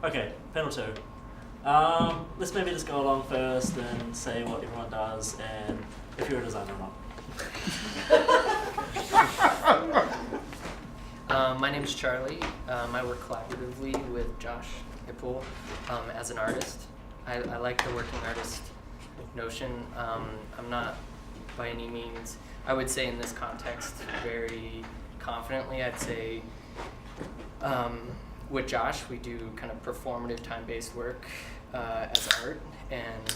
Okay, panel 2. Let's maybe just go along first and say what everyone does and if you're a designer or not. My name's Charlie. I work collaboratively with Josh Ippel as an artist. I like the working artist notion. I'm not by any means, I would say in this context, very confidently, I'd say with Josh, we do kind of performative time-based work as art and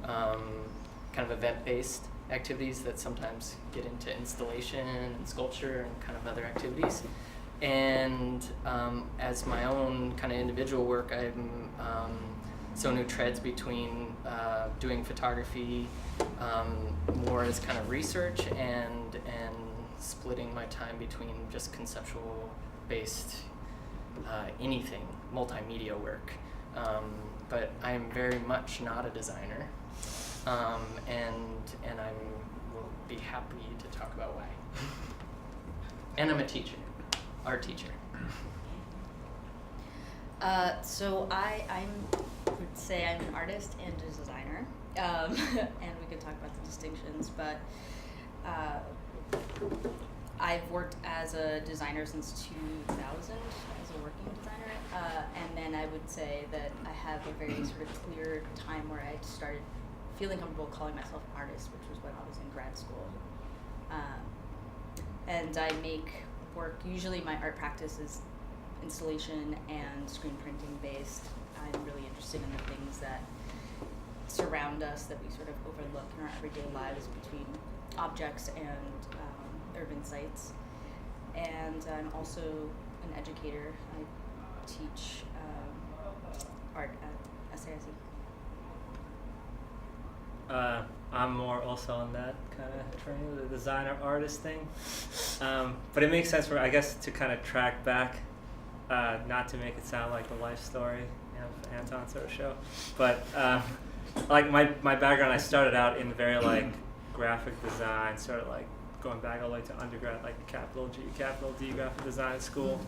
kind of event-based activities that sometimes get into installation and sculpture and kind of other activities. And as my own kind of individual work, I'm someone who treads between doing photography more as kind of research and splitting my time between just conceptual-based anything, multimedia work. But I'm very much not a designer, and I will be happy to talk about why. And I'm a teacher, art teacher. So I would say I'm an artist and a designer, and we can talk about the distinctions, but I've worked as a designer since 2000 as a working designer, and then I would say that I have a very sort of clear time where I started feeling comfortable calling myself an artist, which was when I was in grad school. And I make work, usually my art practice is installation and screen printing based. I'm really interested in the things that surround us that we sort of overlook in our everyday lives between objects and urban sites. And I'm also an educator. I teach art at SAIC. I'm more also on that kind of training, the designer artist thing. But it makes sense for, I guess, to kind of track back, not to make it sound like the life story of Anton sort of show. But like my background, I started out in very like graphic design, sort of like going back all the way to undergrad, like capital G, capital D graphic design school.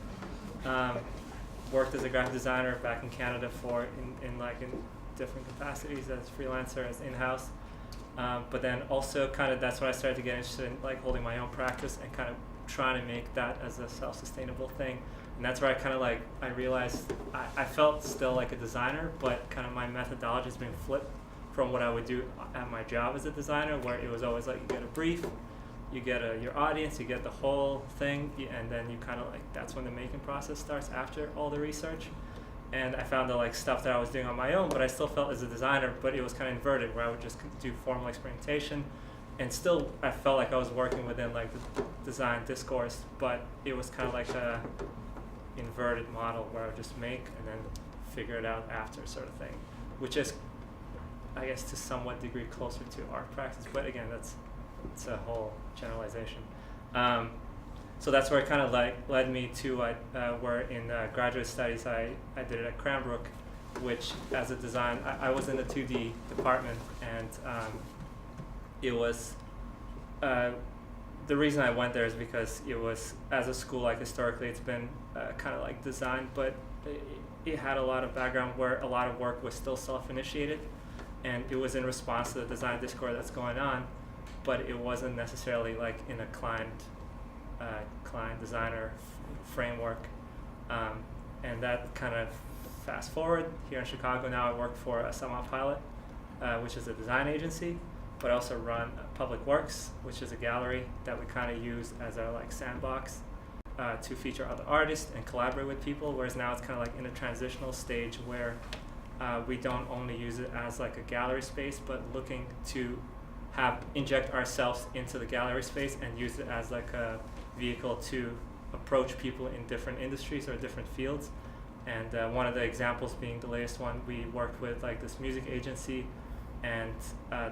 Worked as a graphic designer back in Canada for in different capacities as freelancer, as in-house. But then also kind of that's when I started to get interested in like holding my own practice and kind of trying to make that as a self-sustainable thing. And that's where I kind of like, I realized I felt still like a designer, but kind of my methodology has been flipped from what I would do at my job as a designer, where it was always like you get a brief, you get your audience, you get the whole thing, and then you kind of like, that's when the making process starts after all the research. And I found the like stuff that I was doing on my own, but I still felt as a designer, but it was kind of inverted, where I would just do formal experimentation, and still I felt like I was working within like the design discourse, but it was kind of like a inverted model where I would just make and then figure it out after, sort of thing, which is, I guess, to somewhat degree closer to art practice, but again, it's a whole generalization. So that's where it kind of like led me to where in graduate studies I did it at Cranbrook, which as a design, I was in the 2D department, and it was, the reason I went there is because it was, as a school, like historically it's been kind of like design, but it had a lot of background where a lot of work was still self-initiated, and it was in response to the design discourse that's going on, but it wasn't necessarily like in a client designer framework. And that kind of fast forward here in Chicago now, I work for a Summer Pilot, which is a design agency, but I also run Public Works, which is a gallery that we kind of use as our like sandbox to feature other artists and collaborate with people, whereas now it's kind of like in a transitional stage where we don't only use it as like a gallery space, but looking to inject ourselves into the gallery space and use it as like a vehicle to approach people in different industries or different fields. And one of the examples being the latest one, we worked with like this music agency and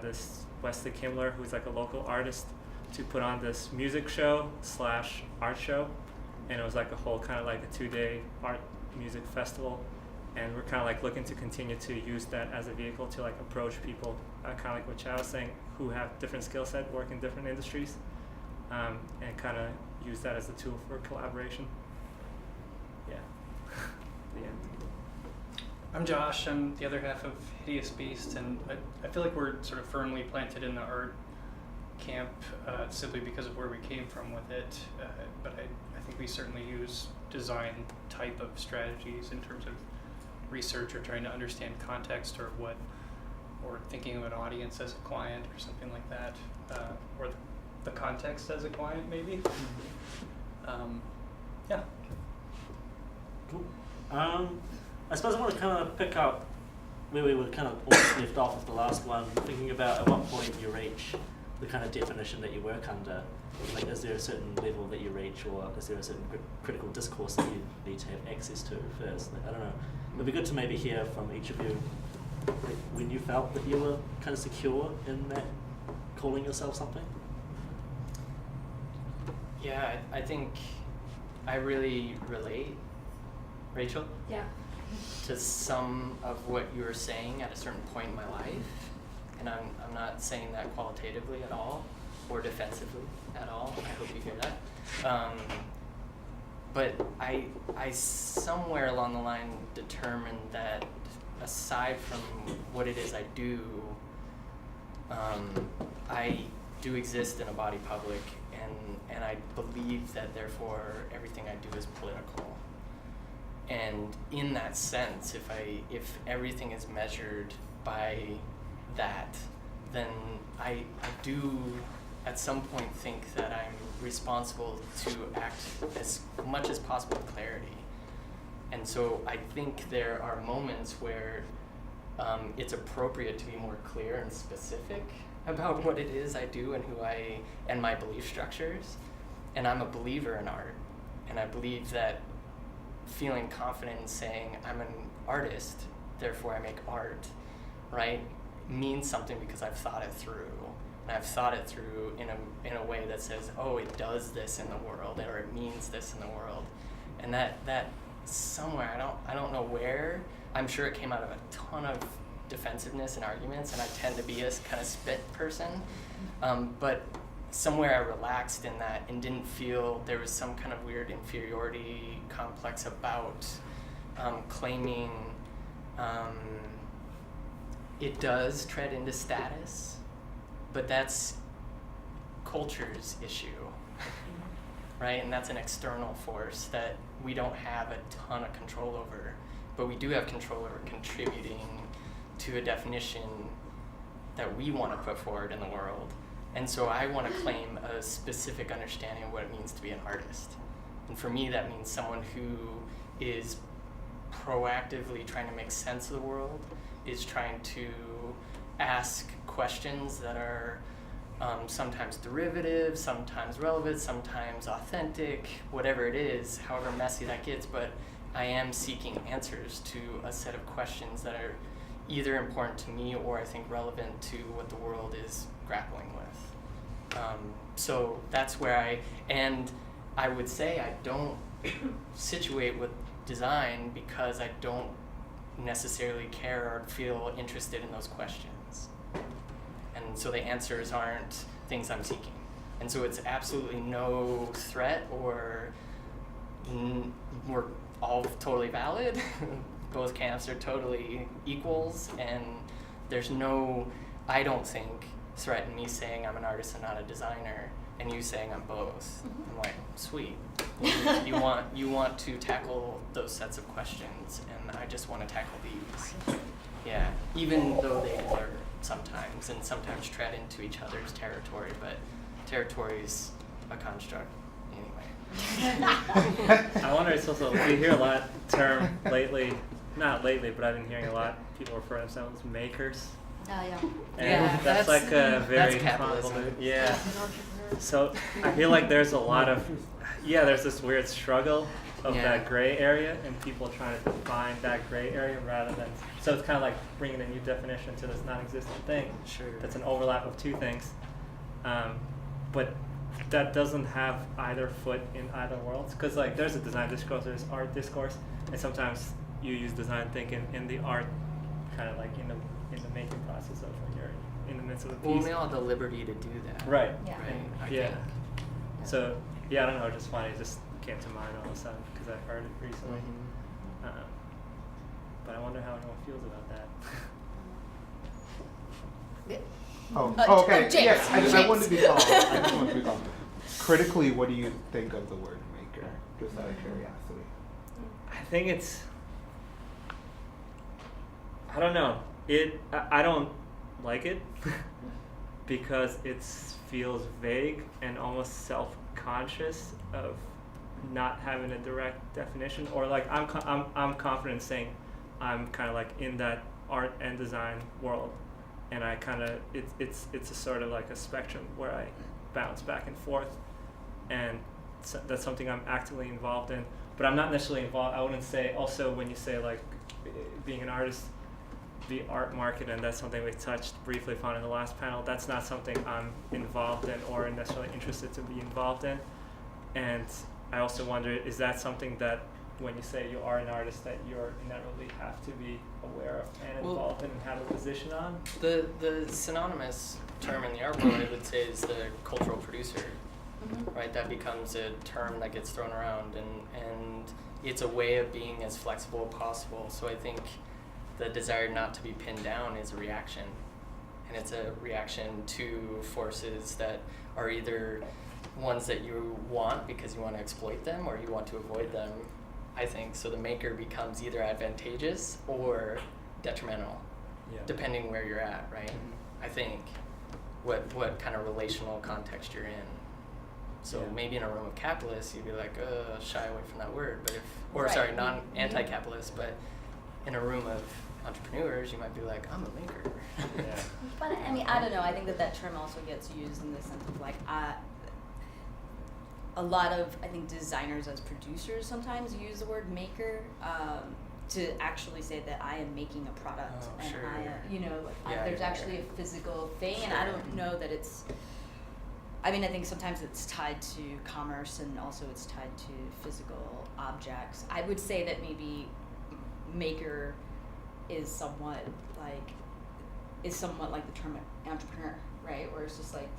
this Wesley Kimler, who's like a local artist, to put on this music show / art show. And it was like a whole kind of like a 2-day art music festival. And we're kind of like looking to continue to use that as a vehicle to like approach people, kind of like what Chad was saying, who have different skill set, work in different industries, and kind of use that as a tool for collaboration. Yeah, the end. I'm Josh. I'm the other half of Hideous Beast, and I feel like we're sort of firmly planted in the art camp simply because of where we came from with it. But I think we certainly use design type of strategies in terms of research or trying to understand context or thinking of an audience as a client or something like that, or the context as a client maybe. Yeah. Cool. I suppose I want to kind of pick up where we were kind of almost left off with the last one, thinking about at what point you reach the kind of definition that you work under. Like, is there a certain level that you reach, or is there a certain critical discourse that you need to have access to first? Like, I don't know. It'd be good to maybe hear from each of you, like, when you felt that you were kind of secure in that calling yourself something. Yeah, I think I really relate, Rachel, Yeah. to some of what you were saying at a certain point in my life. And I'm not saying that qualitatively at all, or defensively at all. I hope you hear that. But I somewhere along the line determined that aside from what it is I do, I do exist in a body public, and I believe that therefore everything I do is political. And in that sense, if everything is measured by that, then I do at some point think that I'm responsible to act as much as possible with clarity. And so I think there are moments where it's appropriate to be more clear and specific about what it is I do and and my belief structures. And I'm a believer in art, and I believe that feeling confident in saying I'm an artist, therefore I make art, right, means something because I've thought it through. And I've thought it through in a way that says, oh, it does this in the world, or it means this in the world. And that somewhere, I don't know where, I'm sure it came out of a ton of defensiveness and arguments, and I tend to be a kind of spit person. But somewhere I relaxed in that and didn't feel there was some kind of weird inferiority complex about claiming it does tread into status, but that's culture's issue, right? And that's an external force that we don't have a ton of control over, but we do have control over contributing to a definition that we want to put forward in the world. And so I want to claim a specific understanding of what it means to be an artist. And for me, that means someone who is proactively trying to make sense of the world, is trying to ask questions that are sometimes derivative, sometimes relevant, sometimes authentic, whatever it is, however messy that gets. But I am seeking answers to a set of questions that are either important to me or I think relevant to what the world is grappling with. So that's where I would say I don't situate with design because I don't necessarily care or feel interested in those questions. And so the answers aren't things I'm seeking. And so it's absolutely no threat or we're all totally valid. Both camps are totally equals, and there's no, I don't think, threat in me saying I'm an artist and not a designer, and you saying I'm both. I'm like, sweet. You want to tackle those sets of questions, and I just want to tackle these. Yeah, even though they blur sometimes, and sometimes tread into each other's territory, but territory's a construct anyway. I wonder, it's also, we hear a lot term lately, not lately, but I've been hearing a lot, people refer to themselves as makers. Oh, yeah. And Yeah, that's like a very that's capitalism. Yeah. So I feel like there's a lot of, there's this weird struggle of that gray area and people trying to define that gray area rather than, so it's kind of like bringing a new definition to this non-existent thing. Sure. That's an overlap of two things. But that doesn't have either foot in either worlds. Because like there's a design discourse, there's art discourse, and sometimes you use design thinking in the art, kind of like in the making process of when you're in the midst of the piece. Well, we all have the liberty to do that. Right. Yeah. Right. I Yeah. think. So I don't know, just funny, it just came to mind all of a sudden because I heard it recently. Mm-hmm. But I wonder wonder how anyone feels about that. Okay. James. Yes, I James. wanted to be called. I just want to be called. Critically, what do you think of the word maker? Just out of curiosity. I think it's, I don't know. I don't like it because it feels vague and almost self-conscious of not having a direct definition, or like I'm confident saying I'm kind of like in that art and design world, and I kind of it's a sort of like a spectrum where I bounce back and forth, and so that's something I'm actively involved in, but I'm not necessarily involved. I wouldn't say also when you say like being an artist, the art market, and that's something we touched briefly upon in the last panel, that's not something I'm involved in or necessarily interested to be involved in. And I also wonder, is that something that when you say you are an artist that you're inevitably have to be aware of and involved in and have a position on? The synonymous term in the art world, I would say, is the cultural producer, right? That becomes a term that gets thrown around, and it's a way of being as flexible as possible. So I think the desire not to be pinned down is a reaction, and it's a reaction to forces that are either ones that you want because you want to exploit them or you want to avoid them, I think. So the maker becomes either advantageous or detrimental, depending where you're at, right? I think what kind of relational context you're in. So maybe in a room of capitalists, you'd be like, shy away from that word. But anti-capitalist, but in a room of entrepreneurs, you might be like, I'm a maker. But I mean, I don't know. I think that term also gets used in the sense of like, a lot of, I think, designers as producers sometimes use the word maker to actually say that I am making a product. Oh, and sure. There's actually a physical thing, and I don't know that it's, I mean, I think sometimes it's tied to commerce and also it's tied to physical objects. I would say that maybe maker is somewhat like the term entrepreneur, right? Where it's just like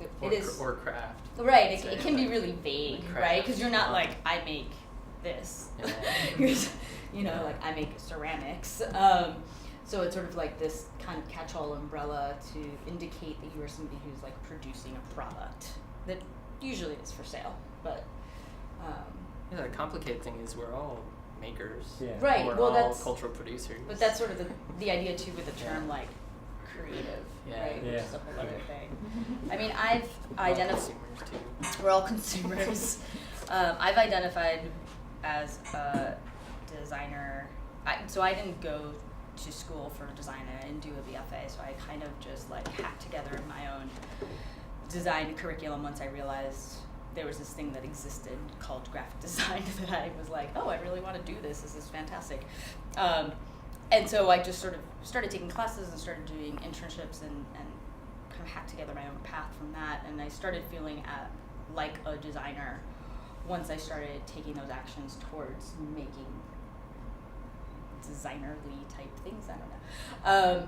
or craft. Right, it can be really vague, Like right? craft. Because you're not like, I make this. Yeah. Like I make ceramics. So it's sort of like this kind of catch-all umbrella to indicate that you are somebody who's like producing a product that usually is for sale. But the complicated thing is we're all makers. Yeah. right, We're well all that's cultural producers. But that's sort of the idea too with the term like creative, right? Which Yeah. is a whole other thing. I mean, I've We're all identified. consumers too. We're all consumers. I've identified as a designer. So I didn't go to school for design. I didn't do a BFA. So I kind of just like hacked together my own design curriculum once I realized there was this thing that existed called graphic design that I was like, oh, I really want to do this. This is fantastic. And so I just sort of started taking classes and started doing internships and kind of hacked together my own path from that. And I started feeling like a designer once I started taking those actions towards making designerly type things. I don't know.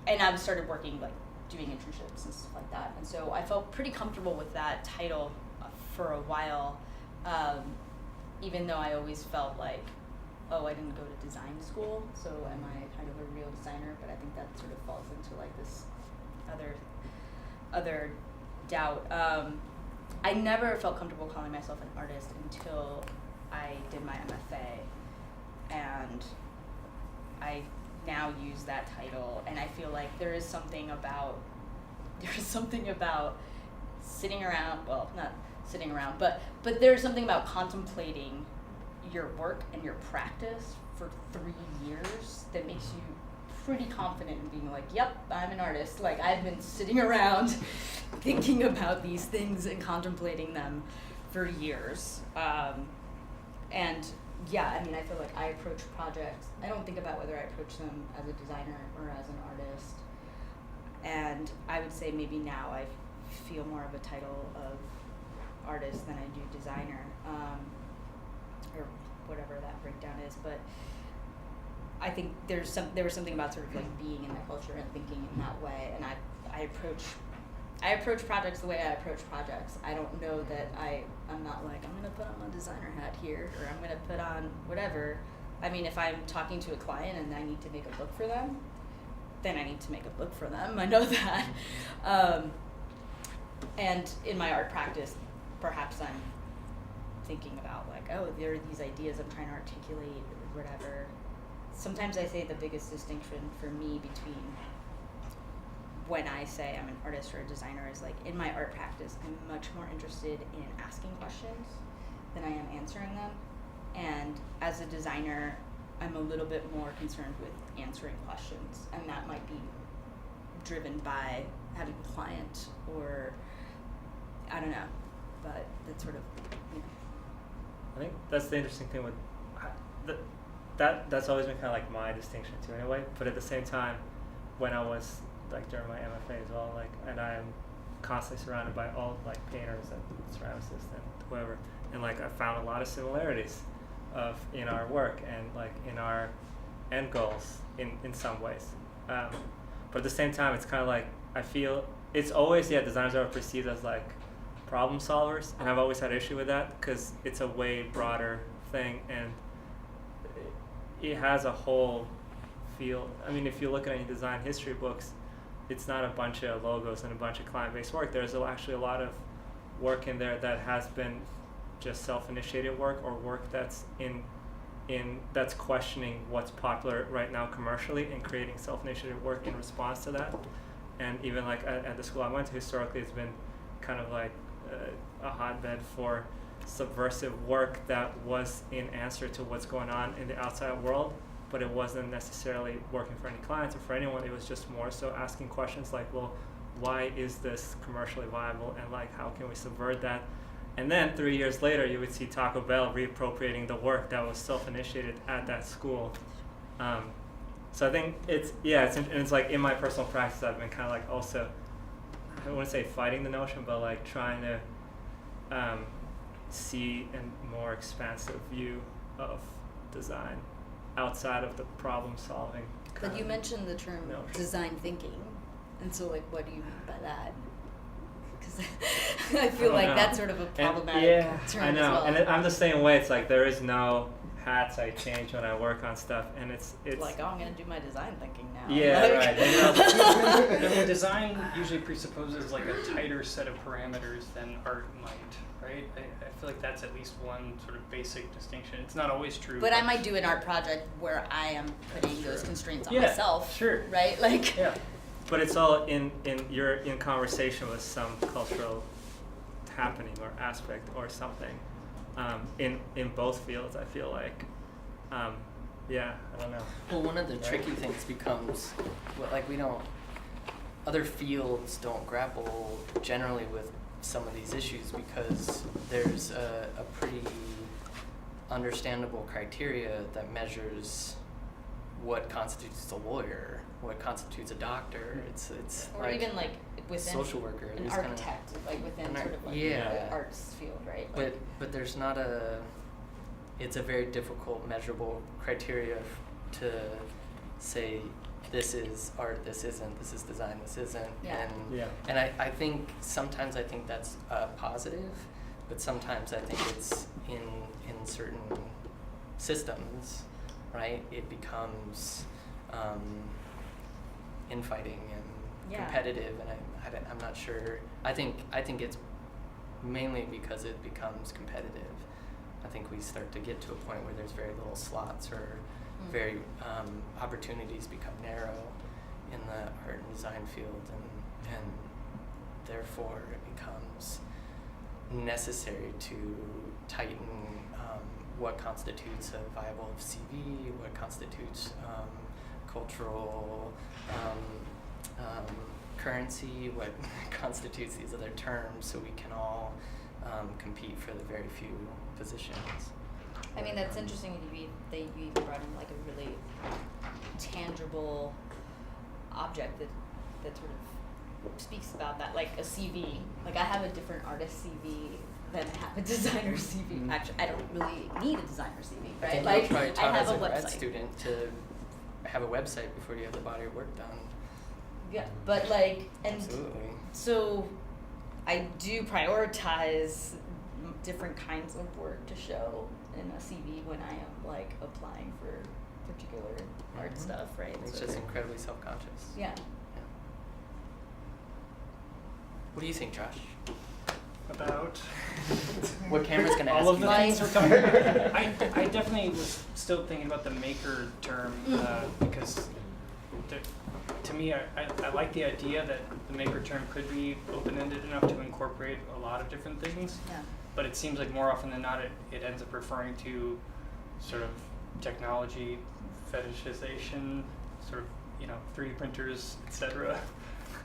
And I started working, like doing internships and stuff like that. And so I felt pretty comfortable with that title for a while, even though I always felt like, oh, I didn't go to design school, so am I kind of a real designer? But I think that sort of falls into like this other doubt. I never felt comfortable calling myself an artist until I did my MFA, and I now use that title, and I feel like there is something about sitting around, well, not sitting around, but there's something about contemplating your work and your practice for 3 years that makes you pretty confident in being like, yep, I'm an artist. Like, I've been sitting around thinking about these things and contemplating them for years. And yeah, I mean, I feel like I approach projects, I don't think about whether I approach them as a designer or as an artist. And I would say maybe now I feel more of a title of artist than I do designer, or whatever that breakdown is. But I think there was something about sort of like being in that culture and thinking in that way. And I approach projects the way I approach projects. I don't know that I'm not like, I'm gonna put on my designer hat here, or I'm gonna put on whatever. I mean, if I'm talking to a client and I need to make a book for them, then I need to make a book for them. I know that. And in my art practice, perhaps I'm thinking about like, oh, there are these ideas I'm trying to articulate or whatever. Sometimes I say the biggest distinction for me between when I say I'm an artist or a designer is like, in my art practice, I'm much more interested in asking questions than I am answering them. And as a designer, I'm a little bit more concerned with answering questions, and that might be driven by having a client or I don't know, but that's sort of, you know. I think that's the interesting thing with that's always been kind of like my distinction too, in a way. But at the same time, when I was like during my MFA as well, like, and I'm constantly surrounded by all like painters and ceramicists and whoever, and like I found a lot of similarities in our work and like in our end goals in some ways. But at the same time, it's kind of like I feel it's always designers are perceived as like problem solvers, and I've always had issue with that because it's a way broader thing and it has a whole field. I mean, if you look at any design history books, it's not a bunch of logos and a bunch of client-based work. There's actually a lot of work in there that has been just self-initiated work or work that's that's questioning what's popular right now commercially and creating self-initiated work in response to that. And even like at the school I went to, historically it's been kind of like a hotbed for subversive work that was in answer to what's going on in the outside world, but it wasn't necessarily working for any clients or for anyone. It was just more so asking questions like, well, why is this commercially viable, and like how can we subvert that? And then 3 years later you would see Taco Bell reappropriating the work that was self-initiated at that school. So I think it's like in my personal practice I've been kind of like also, I don't want to say fighting the notion, but like trying to see a more expansive view of design outside of the problem solving. But you mentioned the term notion. Design thinking, and so like what do you mean by that? Because I feel like that's sort of a problematic term I know. as well. And I'm the same way. It's like there is no hats I change when I work on stuff, and it's like, oh, I'm gonna do my design thinking now. Yeah, like, right. The design usually presupposes like a tighter set of parameters than art might, right? I feel like that's at least one sort of basic distinction. It's not always true. But I might do an art project where I am putting those constraints on myself. Sure. Right? Like. Yeah. But it's all you're in conversation with some cultural happening or aspect or something. In both fields, I feel like. I don't know. Well, one of the tricky things becomes, other fields don't grapple generally with some of these issues because there's a pretty understandable criteria that measures what constitutes a lawyer, what constitutes a doctor. It's Or like even like within social worker, an there's architect, like within sort of like the arts field, right? Like, but there's not it's a very difficult measurable criteria to say this is art, this isn't, this is design, this isn't. And I think sometimes that's positive, but sometimes I think it's in certain systems, right? It becomes infighting and competitive, and I'm not sure. I think it's mainly because it becomes competitive. I think we start to get to a point where there's very little slots or very opportunities become narrow in the art and design field, and therefore it becomes necessary to tighten what constitutes a viable CV, what constitutes cultural currency, what constitutes these other terms, so we can all compete for the very few positions. I mean, that's interesting that you even brought in like a really tangible object that sort of speaks about that, like a CV. Like I have a different artist CV than I have a designer CV. Mm-hmm. Actually, I don't really need a designer CV, I right? think Like you're probably I taught have as a grad website. student to have a website before you have the body of work done. Yeah, but like, and Absolutely. so I do prioritize different kinds of work to show, in a CV when I am like applying for particular art Mhm. stuff, right? It's So just incredibly self-conscious. yeah. What do you think, Josh? About What Cameron's gonna all ask of the you things next. we're talking about. I definitely was still thinking about the maker term because to me, I like the idea that the maker term could be open-ended enough to incorporate a lot of different things. Yeah. But it seems like more often than not, it ends up referring to sort of technology fetishization, sort of 3D printers, etc.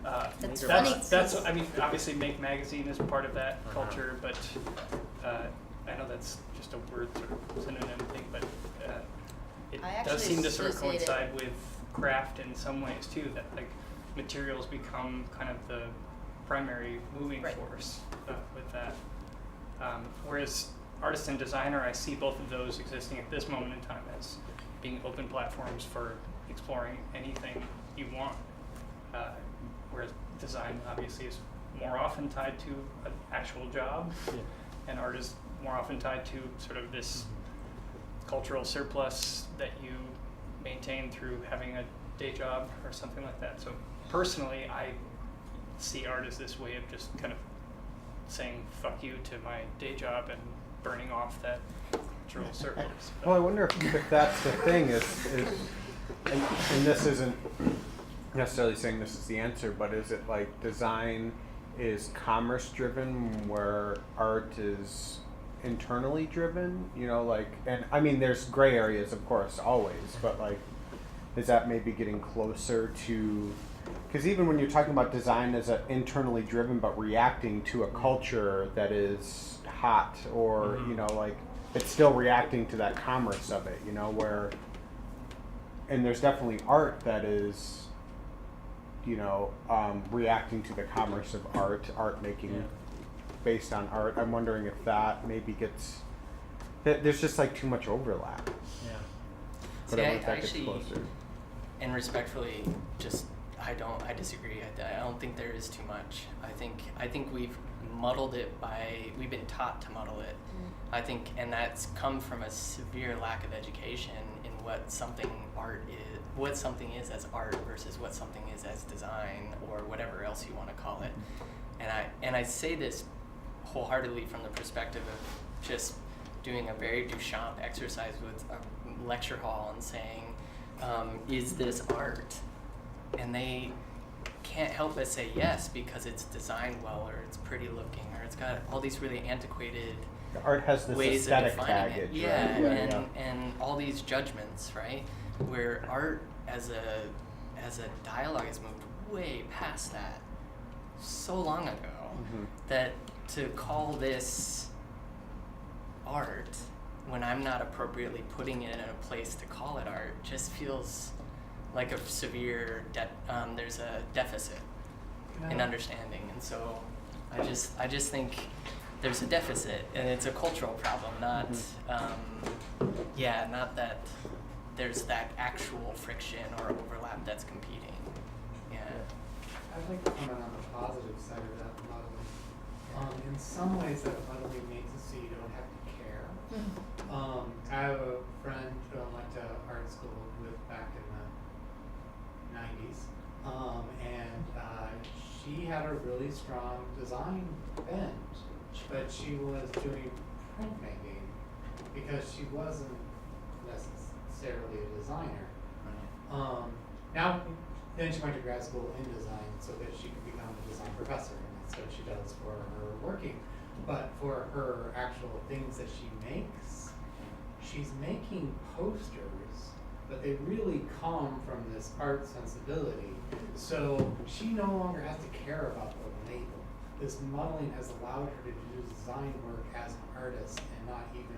That's That's funny. I mean, obviously, Make Magazine is part of that culture, but I know that's just a word sort of synonym thing, but it I does actually seem to sort of associate it- coincide with craft in some ways too. That like materials become kind of the primary moving Right. force with that. Whereas artist and designer, I see both of those existing at this moment in time as being open platforms for exploring anything you want. Whereas design obviously is more often tied to an actual job, and art is more often tied to sort of this cultural surplus that you maintain through having a day job or something like that. So personally, I see art as this way of just kind of saying fuck you to my day job and burning off that cultural surplus. Well, I wonder if that's the thing and this isn't necessarily saying this is the answer, but is it like design is commerce driven where art is internally driven? And I mean, there's gray areas, of course, always, but like, is that maybe getting closer to, because even when you're talking about design as internally driven but reacting to a culture that is hot or, like it's still reacting to that commerce of it, where, and there's definitely art that is, reacting to the commerce of art making based on art. I'm wondering if that maybe there's just like too much overlap. Yeah. But See, I I wonder if that gets actually, closer. and respectfully, I disagree. I don't think there is too much. I think we've muddled it we've been taught to muddle it. I think, and that's come from a severe lack of education in what something is as art versus what something is as design or whatever else you want to call it. And I say this wholeheartedly from the perspective of just doing a very Duchamp exercise with a lecture hall and saying, is this art? And they can't help but say yes because it's designed well or it's pretty looking or it's got all these really antiquated The art has this ways of aesthetic defining baggage, it. Yeah, right? and all these judgments, right? Where art as a dialogue has moved way past that so long ago that to call this art when I'm not appropriately putting it in a place to call it art just feels like a severe there's a deficit in understanding, and so I just think there's a deficit, and it's a cultural problem, not not that there's that actual friction or overlap that's competing. Yeah. I'd like to comment on the positive side of that modeling. In some ways, that modeling makes it so you don't have to care. I have a friend who I went to art school with back in the 90s, and she had a really strong design bent, but she was doing printmaking because she wasn't necessarily a designer. Now, then she went to grad school in design so that she could become a design professor, and that's what she does for her working. But for her actual things that she makes, she's making posters, but they really come from this art sensibility. So she no longer has to care about the label. This modeling has allowed her to do design work as an artist and not even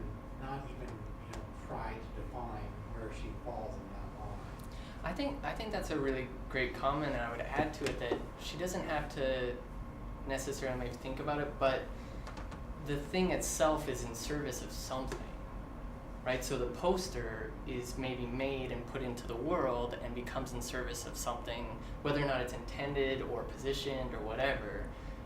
try to define where she falls in that line. I think that's a really great comment, and I would add to it that she doesn't have to necessarily maybe think about it, but the thing itself is in service of something, right? So the poster is maybe made and put into the world and becomes in service of something, whether or not it's intended or positioned or whatever.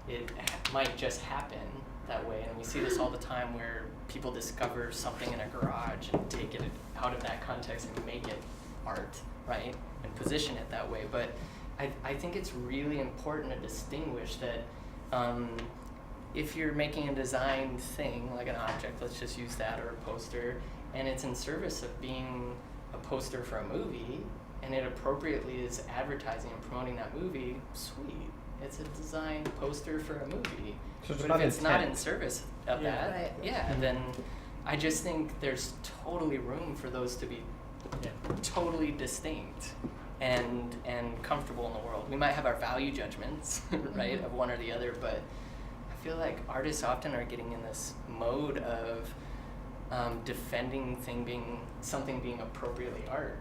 It might just happen that way, and we see this all the time where people discover something in a garage and take it out of that context and make it art, right? And position it that way. But I think it's really important to distinguish that if you're making a design thing, like an object, let's just use that, or a poster, and it's in service of being a poster for a movie, and it appropriately is advertising and promoting that movie, sweet. It's a design poster for a movie. So it's But about if it's not intent. in service of Yeah. that, Right. yeah, then I just think there's totally room for those to be totally distinct and comfortable in the world. We might have our value judgments, right, of one or the other, but I feel like artists often are getting in this mode of defending something being appropriately art.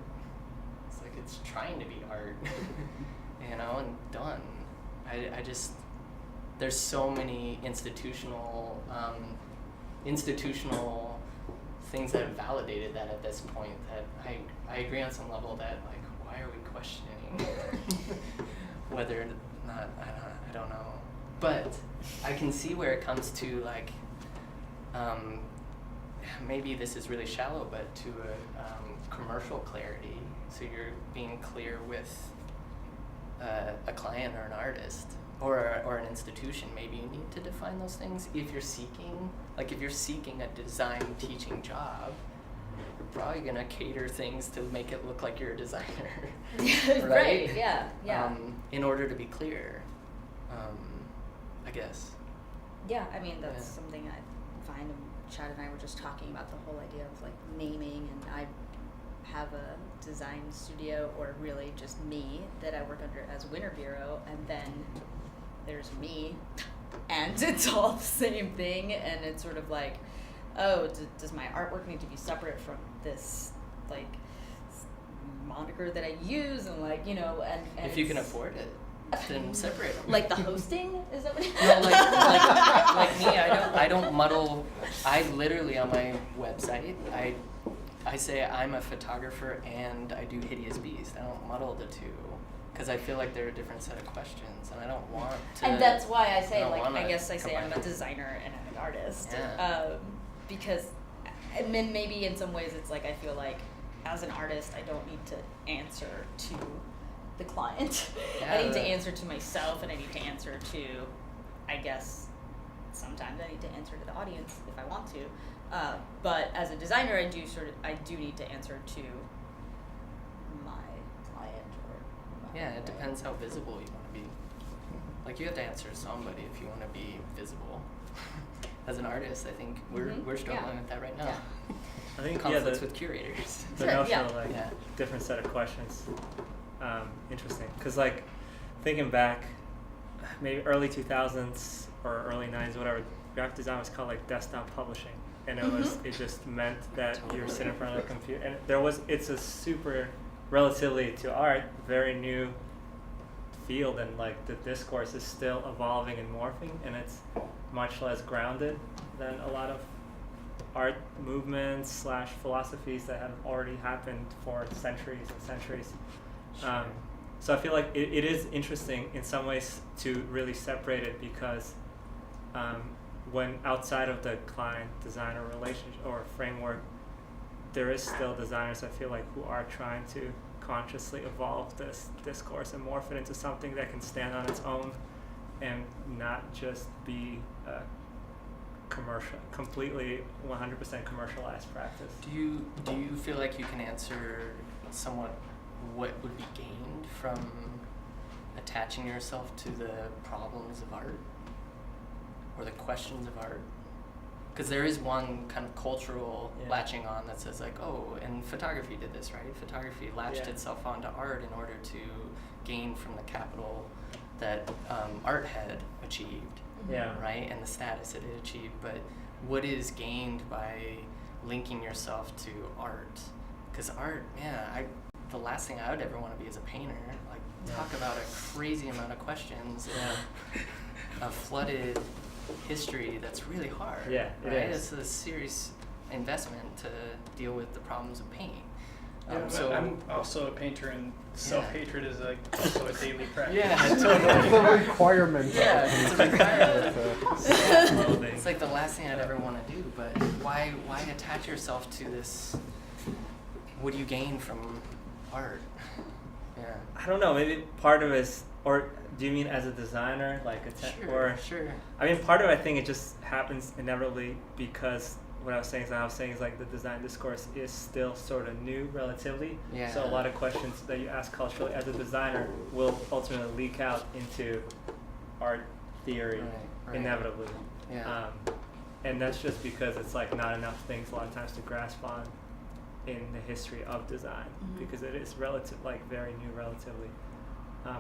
It's like it's trying to be art, and done. I just, there's so many institutional things that have validated that at this point that I agree on some level that, like, why are we questioning whether or not, I don't know. But I can see where it comes to, like, maybe this is really shallow, but to a commercial clarity. So you're being clear with a client or an artist or an institution. Maybe you need to define those things if you're seeking a design teaching job. You're probably gonna cater things to make it look like you're a designer, Right, yeah. in order to be clear, I guess. Yeah, I mean, that's Yeah. something I find, and Chad and I were just talking about the whole idea of, like, naming, and I have a design studio, or really just me, that I work under as Winter Bureau, and then there's me, and it's all the same thing, and it's sort of like, oh, does my artwork need to be separate from this, like, moniker that I use, and, like, and If you can it's- afford it, then separate them. Like the hosting, is that what it is? No, like me, I don't muddle. I literally, on my website, I say I'm a photographer and I do Hideous Beast. I don't muddle the two, because I feel like they're a different set of questions, and I don't want to. And that's why I say, don't like, wanna I guess I say I'm combine a them. designer and I'm an artist. Yeah. Because, and then maybe in some ways it's like, I feel like as an artist, I don't need to answer to the client. I need to Yeah. answer to myself, and I need to answer to, I guess, sometimes I need to answer to the audience if I want to. But as a designer, I do need to answer to my client, or my, Yeah, it depends how visible you want to be. Like, you have to answer to somebody if you want to be visible. As an artist, I think we're struggling Yeah. with that right now. Yeah. I think Conflicts with curators. the Sure, notion yeah. of, like, Yeah. different set of questions, interesting, because, like, thinking back, maybe early 2000s or early 90s, whatever, graphic design was called, like, desktop publishing, and it just meant that you were sitting in front of a computer, and it's a super, relatively to art, very new field, and, like, the discourse is still evolving and morphing, and it's much less grounded than a lot of art movements / philosophies that have already happened for centuries and centuries. So I feel like it is interesting in some ways to really separate it, because when outside of the client designer relationship or framework, there is still designers, I feel like, who are trying to consciously evolve this discourse and morph it into something that can stand on its own and not just be a completely 100% commercialized practice. Do you feel like you can answer somewhat what would be gained from attaching yourself to the problems of art or the questions of art? Because there is one kind of cultural latching on that says, like, oh, and photography did this, right? Photography latched itself onto art in order to gain from the capital that art had achieved, Yeah. right? And the status it had achieved. But what is gained by linking yourself to art? Because art, the last thing I would ever want to be is a painter. Like, talk about a crazy amount of questions, a flooded history that's really hard. Yeah, it right? is. It's a serious investment to deal with the problems of paint. So I'm also a painter, and self-hatred is like also a daily practice. yeah, It's totally. a requirement. Yeah, it's a requirement. Clothing. It's like the last thing I'd ever want to do, but why attach yourself to this? What do you gain from art? Yeah. I don't know. Maybe part of it is, or do you mean as a designer, like Sure. I mean, part of it, I think it just happens inevitably because what I was saying is like the design discourse is still sort of new relatively. Yeah. So a lot of questions that you ask culturally as a designer will ultimately leak out into art theory Right. inevitably. Yeah. And that's just because it's like not enough things a lot of times to grasp on in the history of design because it is relative, like very new relatively.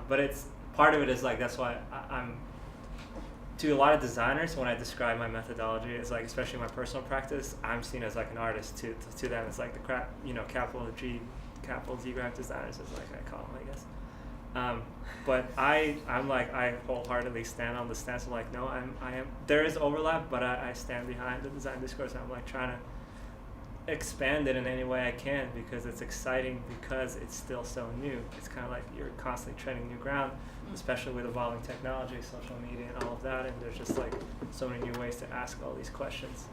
But it's part of it is like that's why I'm to a lot of designers when I describe my methodology, it's like especially my personal practice, I'm seen as like an artist. To them, it's like the capital G, capital Z graphic designers is like I call them, I guess. But I'm like I wholeheartedly stand on the stance of like no, I am there is overlap, but I stand behind the design discourse. I'm like trying to expand it in any way I can because it's exciting because it's still so new. It's kind of like you're constantly treading new ground, especially with evolving technology, social media, and all of that. And there's just like so many new ways to ask all these questions.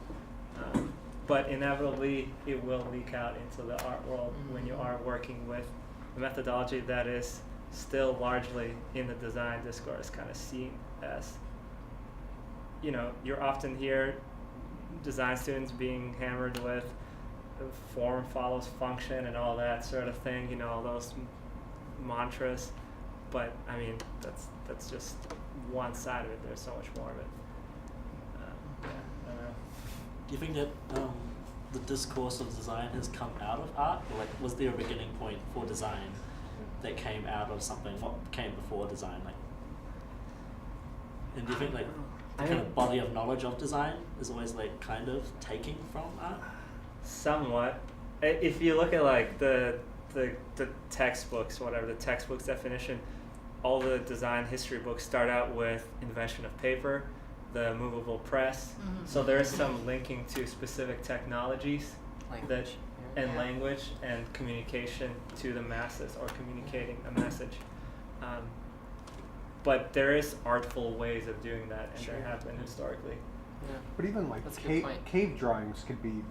But inevitably, it will leak out into the art world when you are working with a methodology that is still largely in the design discourse, kind of seen as, you're often hear design students being hammered with form follows function and all that sort of thing, all those mantras. But I mean, that's just one side of it. There's so much more of it. I don't know. Do you think that the discourse of design has come out of art, or like was there a beginning point for design that came out of something? What came before design? Like, and do you think like the kind of body of knowledge of design is always like kind of taking from art? Somewhat. If you look at like the textbooks, whatever the textbook's definition, all the design history books start out with invention of paper, the movable press. So there is some linking to specific technologies language and communication to the masses or communicating a message. But there is artful ways of doing that, and there have been historically. Yeah. But even like That's a good point. cave drawings could be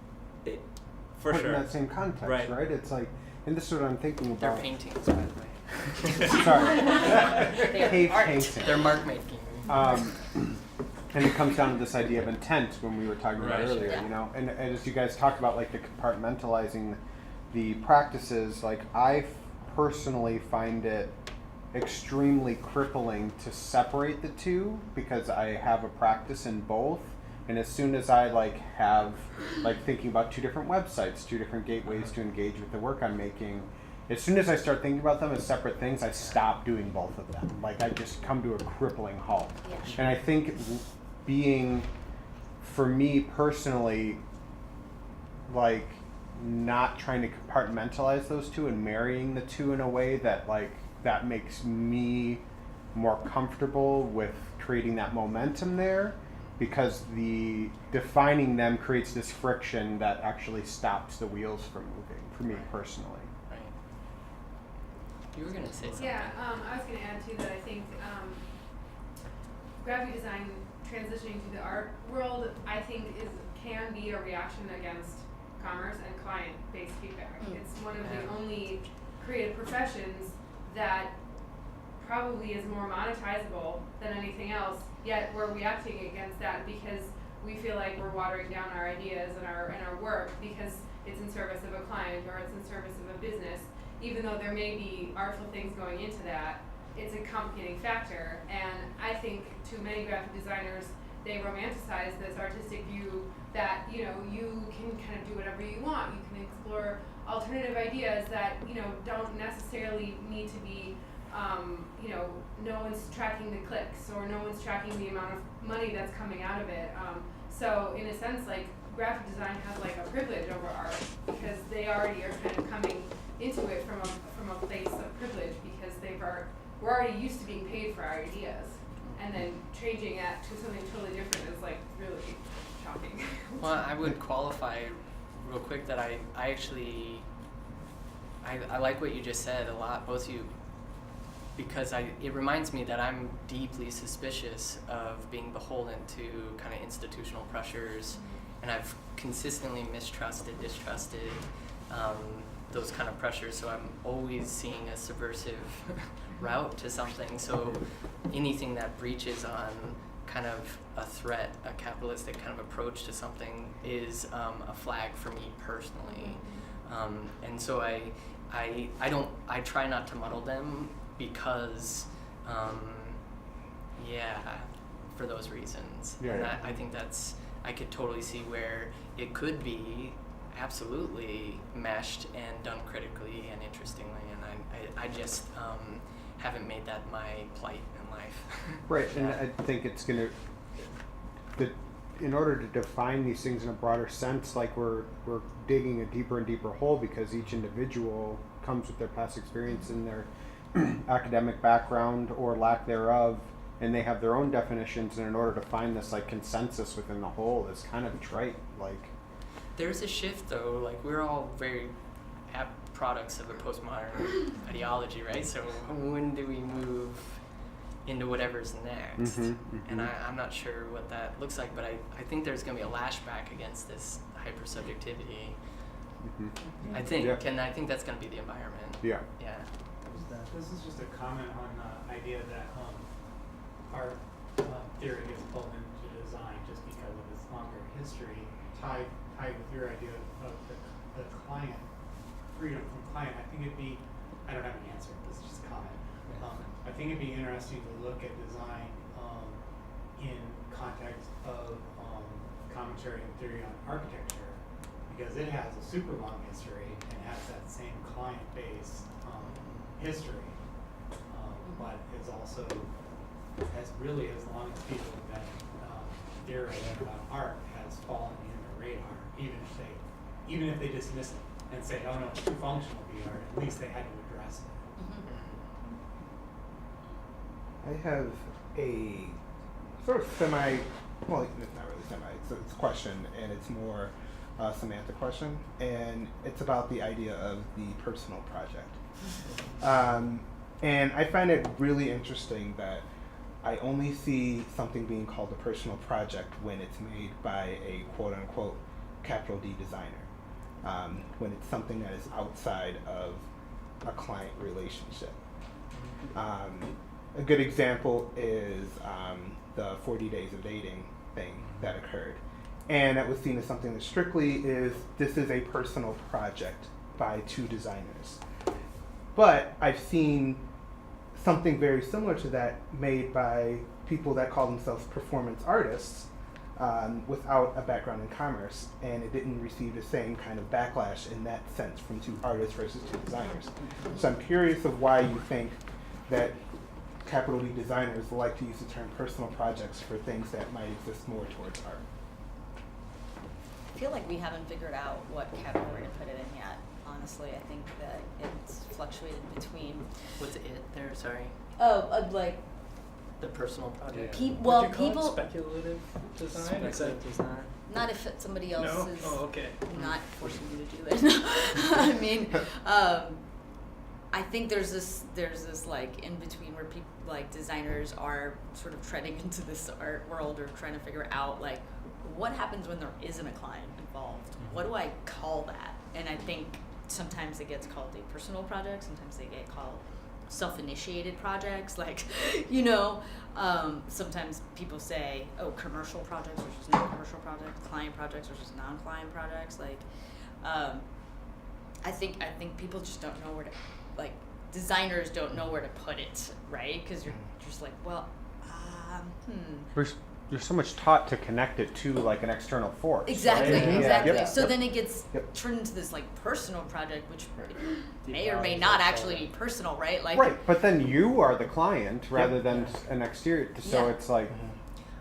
For put sure. in that same context, Right. right? It's like, and this is what I'm thinking They're about. paintings, by the way. Sorry, They're cave art. painting. They're mark making. And it comes down to this idea of intent when we were talking about Right. earlier, Yeah. and as you guys talked about like the compartmentalizing the practices, like I personally find it extremely crippling to separate the two because I have a practice in both. And as soon as I have thinking about two different websites, two different gateways to engage with the work I'm making, as soon as I start thinking about them as separate things, I stop doing both of them. Like I just come to a crippling halt. Yeah. And I think for me personally, like not trying to compartmentalize those two and marrying the two in a way that that makes me more comfortable with creating that momentum there. Because the defining them creates this friction that actually stops the wheels from moving, for me personally. Right. You were going to say something. Yeah, I was going to add too that I think graphic design transitioning to the art world, I think can be a reaction against commerce and client-based feedback. It's one of the only creative professions that probably is more monetizable than anything else, yet we're reacting against that because we feel like we're watering down our ideas and our work because it's in service of a client or it's in service of a business. Even though there may be artful things going into that, it's a complicating factor. And I think to many graphic designers, they romanticize this artistic view that, you can kind of do whatever you want. You can explore alternative ideas that, don't necessarily need to be no one's tracking the clicks or no one's tracking the amount of money that's coming out of it. So in a sense, graphic design has a privilege over art because they already are kind of coming into it from a place of privilege because we're already used to being paid for our ideas, and then changing that to something totally different is really shocking. Well, I would qualify real quick that I actually I like what you just said a lot, both you, because it reminds me that I'm deeply suspicious of being beholden to kind of institutional pressures, and I've consistently distrusted those kind of pressures, so I'm always seeing a subversive route to something. So anything that breaches on kind of a threat, a capitalistic kind of approach to something is a flag for me personally. And so I try not to muddle them because, for those reasons. Yeah, And yeah. I think I could totally see where it could be absolutely meshed and done critically and interestingly, and I just haven't made that my plight in life. Right, and Yeah. I think it's gonna, in order to define these things in a broader sense, like we're digging a deeper and deeper hole because each individual comes with their past experience and their academic background or lack thereof, and they have their own definitions, and in order to find this like consensus within the whole is kind of trite, like. There's a shift though, like we're all very apt products of a postmodern ideology, right? So when do we move into whatever's next? And I'm not sure what that looks like, but I think there's going to be a lashback against this hypersubjectivity. I think, Yeah. and I think that's going to be the environment. Yeah. Yeah. This is just a comment on the idea that art theory gets pulled into design just because of its longer history, tied with your idea of the client, freedom from client. I think I don't have an answer, this is just a comment. I think it'd be interesting to look at design in context of commentary and theory on architecture, because it has a super long history and has that same client base history, but it's also as long as people have been theorizing about art has fallen in the radar, even if they dismiss it and say, oh no, it's too functional to be art, at least they had to address it. I have a sort of it's not really semi, it's a question, and it's more a semantic question, and it's about the idea of the personal project. And I find it really interesting that I only see something being called a personal project when it's made by a quote-unquote capital D designer, when it's something that is outside of a client relationship. A good example is the 40 Days of Dating thing that occurred. And that was seen as something that strictly this is a personal project by two designers. But I've seen something very similar to that made by people that call themselves performance artists without a background in commerce, and it didn't receive the same kind of backlash in that sense from two artists versus two designers. So I'm curious of why you think that capital D designers like to use the term personal projects for things that might exist more towards art. I feel like we haven't figured out what category to put it in yet. Honestly, I think that it's fluctuated between. What's it there? Sorry. Like The personal project. people. Speculative design? Not if somebody else No? is Oh, okay. not forcing you to do it. I mean, I think there's this like in between where people like designers are sort of treading into this art world or trying to figure out like what happens when there isn't a client involved. What do I call that? And I think sometimes it gets called a personal project. Sometimes they get called self-initiated projects. Like, sometimes people say, oh, commercial projects versus non-commercial projects, client projects versus non-client projects. Like, I think people just don't know where to, like, designers don't know where to put it, right? Because you're just like, well, You're so much taught to connect it to like an external force. Exactly, right? exactly. Yep. So Yep. then it gets Yep. turned into this like personal project, which may or may not actually be personal, right? Like, Right, but then you are the client rather than an exterior. So Yeah. it's like,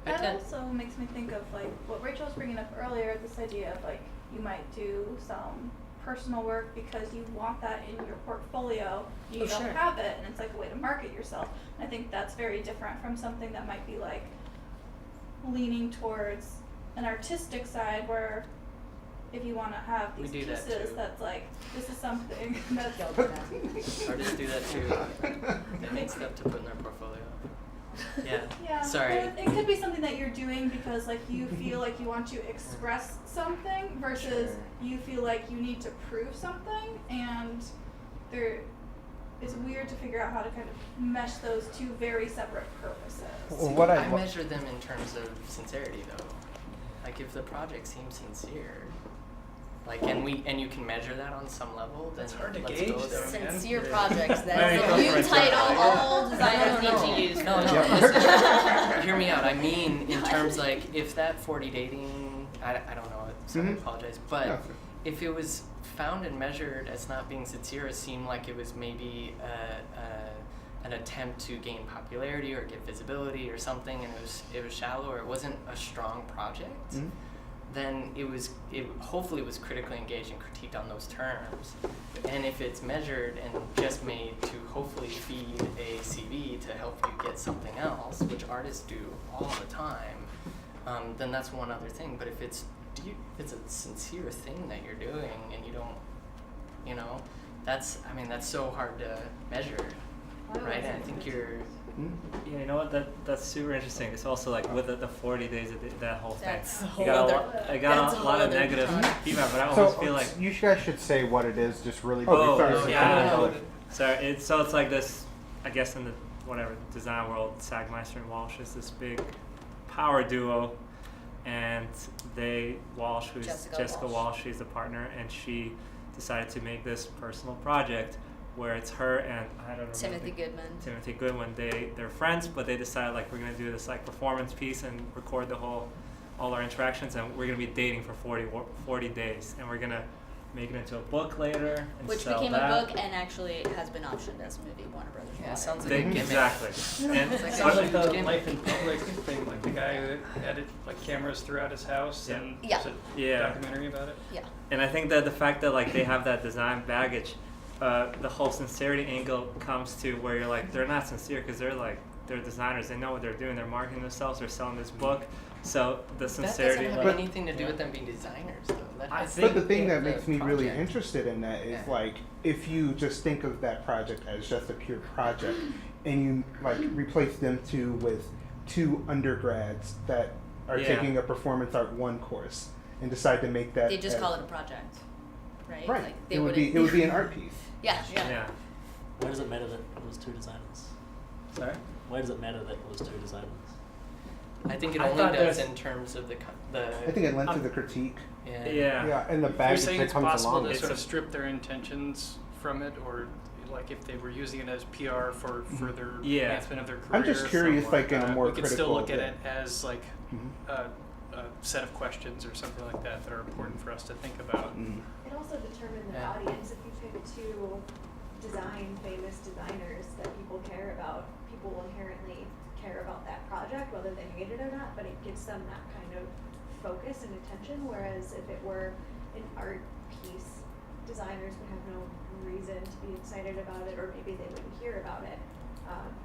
That also makes me think of like what Rachel was bringing up earlier, this idea of like you might do some personal work because you want that in your portfolio, you Oh, don't sure. have it, and it's like a way to market yourself. And I think that's very different from something that might be like leaning towards an artistic side where if you want to have We these do that pieces too. that's like, this is something that's Don't do that. Artists do that too. They need stuff to put in their portfolio. Yeah. yeah. Sorry. But it could be something that you're doing because like you feel like you want to express something versus Sure. you feel like you need to prove something, and there it's weird to figure out how to kind of mesh those two very separate purposes. Well, what I I measure them in terms of sincerity though. Like if the project seems sincere, like and you can measure that on some level, then It's hard to let's gauge go there. though, man. Sincere projects. There That's you a go. new Right. title all designers No, need to use. No, for no, this. listen, hear me out. I mean, in terms like if that 40 dating, I don't know, so I Mhm. apologize, but No. if it was found and measured as not being sincere, it seemed like it was maybe an attempt to gain popularity or get visibility or something, and it was shallow or it wasn't a strong project. Mhm. Then it hopefully was critically engaged and critiqued on those terms. And if it's measured and just made to hopefully feed a CV to help you get something else, which artists do all the time, then that's one other thing. But if it's a sincere thing that you're doing and you don't, that's so hard to measure, right? And I think you're. Yeah, you know what? That's super interesting. It's also like with the 40 days of that whole thing. That's a I whole got other- I got that's a a lot whole of other negative project. feedback, but I so almost feel like you guys should say what it is, just really. Oh, sorry. yeah. Yeah. so it's like this. I guess in the design world, Sagmeister and Walsh is this big power duo, and Walsh, who's Jessica Walsh. Walsh, she's the partner, and she decided to make this personal project where it's her and I don't remember. Timothy Goodman. They're friends, but they decided like we're gonna do this like performance piece and record all our interactions, and we're gonna be dating for 40 days, and we're gonna make it into a book later and Which sell became that. a book and actually has been optioned as a movie. Warner Brothers. Yeah, bought it. sounds like a gimmick. Exactly. And It's like Sounds like the Gimmick. life in public thing, like the guy who had like cameras throughout his house, Yeah. and Yeah. there's a Yeah. documentary about it. Yeah. And I think that the fact that like they have that design baggage, the whole sincerity angle comes to where you're like they're not sincere because they're designers. They know what they're doing. They're marketing themselves. They're selling this book. So the That sincerity. doesn't have But- anything to do with them being designers, though. That I has think- But the thing to do that with makes the me really project. interested in that is Yeah. like if you just think of that project as just a pure project and you like replace them with two undergrads that are Yeah. taking a performance art 1 course and decide to make that They just as- call it a project, right? right. Like, they it would be wouldn't- an art piece. Yeah. Yeah. Why does it matter that it was 2 designers? Sorry. Why does it matter that it was 2 designers? I think it I only thought does there's- in terms of the I think it lent to the critique. yeah. Yeah. And the You're baggage saying that it's comes possible along to with It's sort it. of strip their intentions from it, or like if they were using it as PR for further Yeah. advancement of their career. I'm just curious, somewhat, like in a more we could critical. still look at way. it as like Mhm. a set of questions or something like that that are important for us to think about. Mhm. It also determine the Yeah. audience. If you pick 2 famous designers that people care about, people will inherently care about that project, whether they hate it or not, but it gives them that kind of focus and attention, whereas if it were an art piece, designers would have no reason to be excited about it, or maybe they wouldn't hear about it,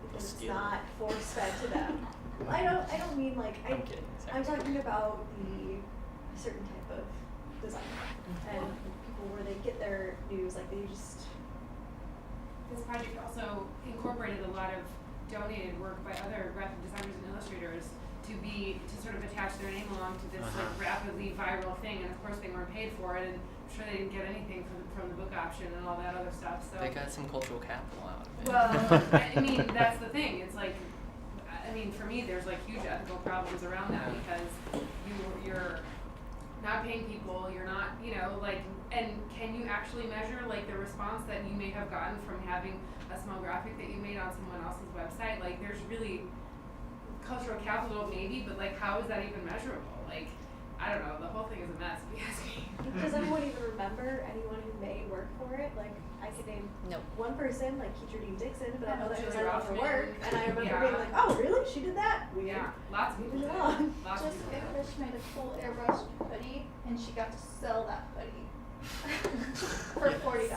because it's Steal it. not force-fed to them. I don't mean like, I'm kidding. I'm talking about a certain type of design and people where they get their news, like they just. This project also incorporated a lot of donated work by other graphic designers and illustrators to sort of attach their name along to this like rapidly viral thing, and of course they weren't paid for it, and I'm sure they didn't get anything from the book option and all that other stuff. So They got some cultural capital out of it. well, I mean that's the thing. It's like, I mean for me there's like huge ethical problems around that because you're not paying people, you're not, and can you actually measure like the response that you may have gotten from having a small graphic that you made on someone else's website? Like there's really cultural capital maybe, but like how is that even measurable? Like, I don't know, the whole thing is a mess if you ask me. Does anyone even remember anyone who made work for it? Like, I could name Nope. one person, like Keacher Dean Dixon, but I know that was Julie a lot of her Rothman. work, and I remember Yeah. being like, oh, really? She did that? Weird. Yeah, lots of people Moving do. on. Lots of Jessica people do. Fish made a full airbrush hoodie, and she got to sell that hoodie for $40.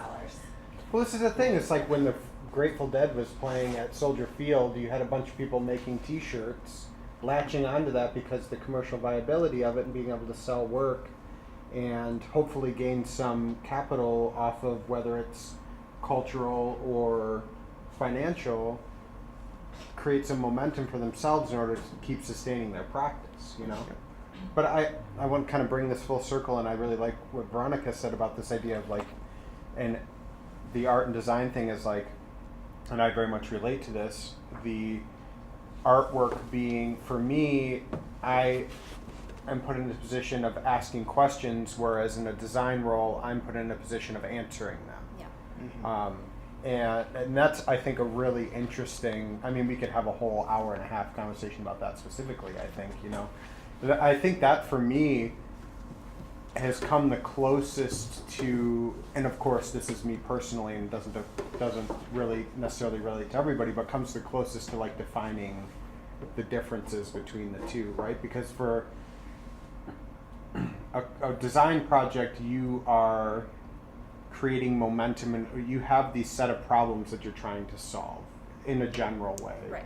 Well, this is the thing. It's like when the Grateful Dead was playing at Soldier Field, you had a bunch of people making T-shirts, latching onto that because the commercial viability of it and being able to sell work and hopefully gain some capital off of whether it's cultural or financial, create some momentum for themselves in order to keep sustaining their practice, you know? But I want to kind of bring this full circle, and I really like what Veronica said about this idea of like, and the art and design thing is like, and I very much relate to this, the artwork being, for me, I am put in a position of asking questions, whereas in a design role, I'm put in a position of answering them. Yeah. And that's, I think, a really interesting, I mean, we could have a whole hour and a half conversation about that specifically, I think, you know. I think that, for me, has come the closest to, and of course, this is me personally, and doesn't really necessarily relate to everybody, but comes the closest to, like, defining the differences between the two, right? Because for a design project, you are creating momentum, and you have these set of problems that you're trying to solve in a general way. Right.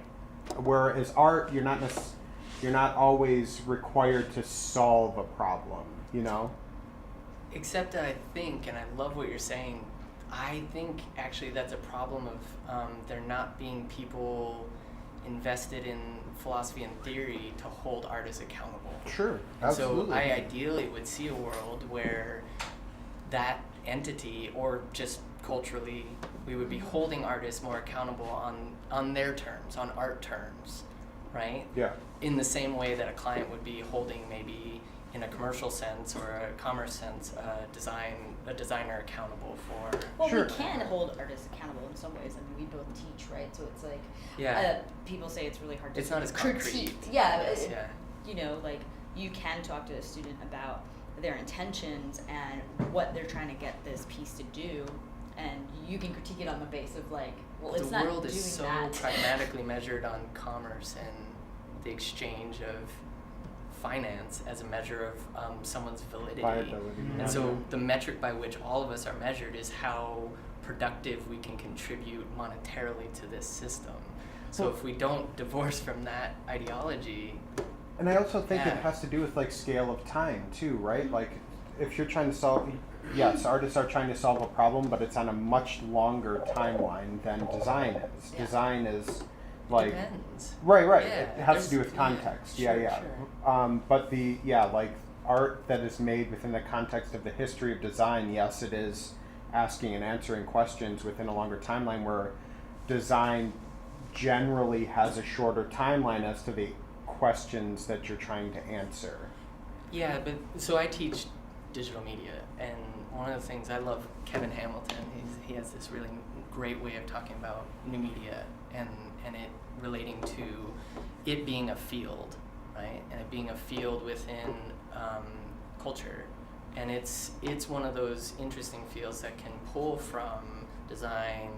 Whereas art, you're not always required to solve a problem, you know? Except I think, and I love what you're saying, I think actually that's a problem of there not being people invested in philosophy and theory to hold artists accountable. Sure, absolutely. So I ideally would see a world where that entity, or just culturally, we would be holding artists more accountable on their terms, on art terms, right? Yeah. In the same way that a client would be holding, maybe in a commercial sense or a commerce sense, a designer accountable for. Well, Sure. we can hold artists accountable in some ways. I mean, we both teach, right? So it's like, Yeah. People say it's really hard to It's not as critique. concrete. Yeah, Yes, yeah. You know, like you can talk to a student about their intentions and what they're trying to get this piece to do, and you can critique it on the base of like, well, The it's not world doing is so that. pragmatically measured on commerce and the exchange of finance as a measure of someone's validity. Viability. And so the metric by which all of us are measured is how productive we can contribute monetarily to this system. So if we don't divorce from that ideology. And I also think Yeah. it has to do with like scale of time too, right? Like if you're trying to solve, yes, artists are trying to solve a problem, but it's on a much longer timeline than design is. Yeah. Design is like, Depends. right, Yeah, it has to do there's- with context. yeah, Yeah. sure. But like art that is made within the context of the history of design, yes, it is asking and answering questions within a longer timeline, where design generally has a shorter timeline as to the questions that you're trying to answer. Yeah, but so I teach digital media, and one of the things I love, Kevin Hamilton, he has this really great way of talking about new media and it relating to it being a field, right? And it being a field within culture. And it's one of those interesting fields that can pull from design,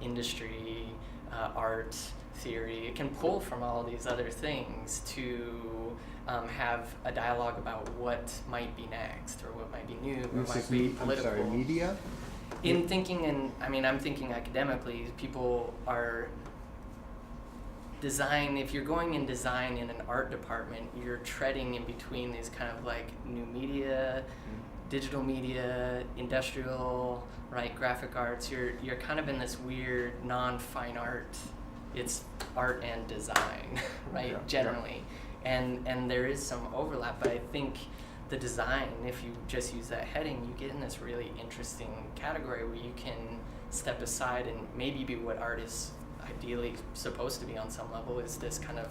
industry, art, theory. It can pull from all these other things to have a dialogue about what might be next, or what might be new, or This might is be I'm political. sorry, media? In thinking, and I mean, I'm thinking academically, people are design, if you're going in design in an art department, you're treading in between these kind of like new media, digital media, industrial, right, graphic arts. You're kind of in this weird non-fine art. It's art and design, right, Yeah, generally. And there is some overlap, but I think the design, if you just use that heading, you get in this really interesting category where you can step aside and maybe be what art is ideally supposed to be on some level, is this kind of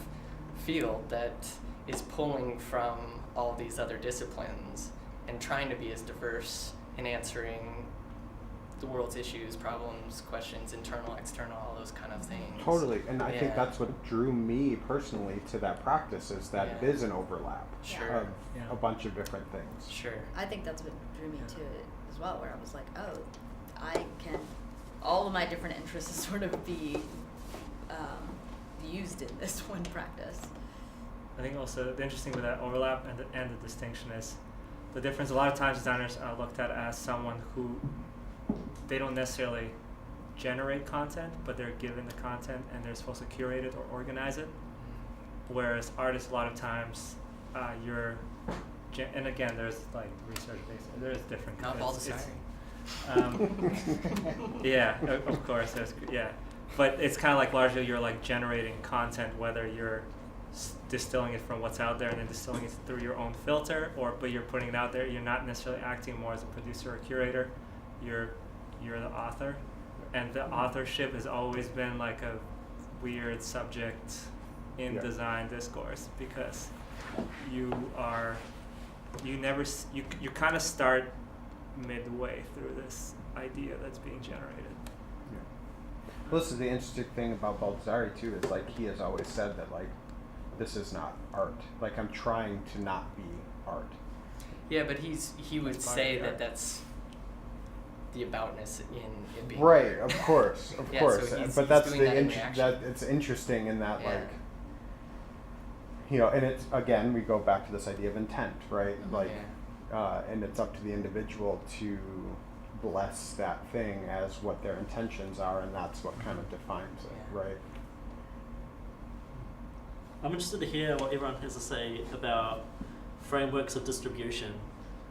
field that is pulling from all these other disciplines and trying to be as diverse in answering the world's issues, problems, questions, internal, external, all those kind of things. Totally, and I think Yeah. that's what drew me personally to that practice, is that Yeah. it is an overlap Sure. of Yeah. a bunch of different things. Sure. I think that's what drew me to it as well, where I was like, oh, I can, all of my different interests sort of be used in this one practice. I think also the interesting with that overlap and the distinction is the difference. A lot of times designers are looked at as someone who, they don't necessarily generate content, but they're given the content and they're supposed to curate it or organize it. Whereas artists, a lot of times, you're and again, there's like research based. There's different. Not all the it's- same. Yeah, of course, but it's kind of like largely you're like generating content, whether you're distilling it from what's out there and then distilling it through your own filter, but you're putting it out there. You're not necessarily acting more as a producer or curator. You're the author, and the authorship has always been like a weird subject in design discourse, because you kind of start midway through this idea that's being generated. Well, this is the interesting thing about Baldessari too, is like he has always said that like this is not art. Like I'm trying to not be art. Yeah, but he would That's say fine, yeah. that that's the aboutness in it being Right, of course, of Yeah, course. so he's But that's doing the that in reaction. that it's interesting in that Yeah. like, you know, and it's again we go back to this idea of intent, right? Like, and it's up to the individual to bless that thing as what their intentions are, and that's what kind of defines it, Yeah. right? I'm interested to hear what everyone has to say about frameworks of distribution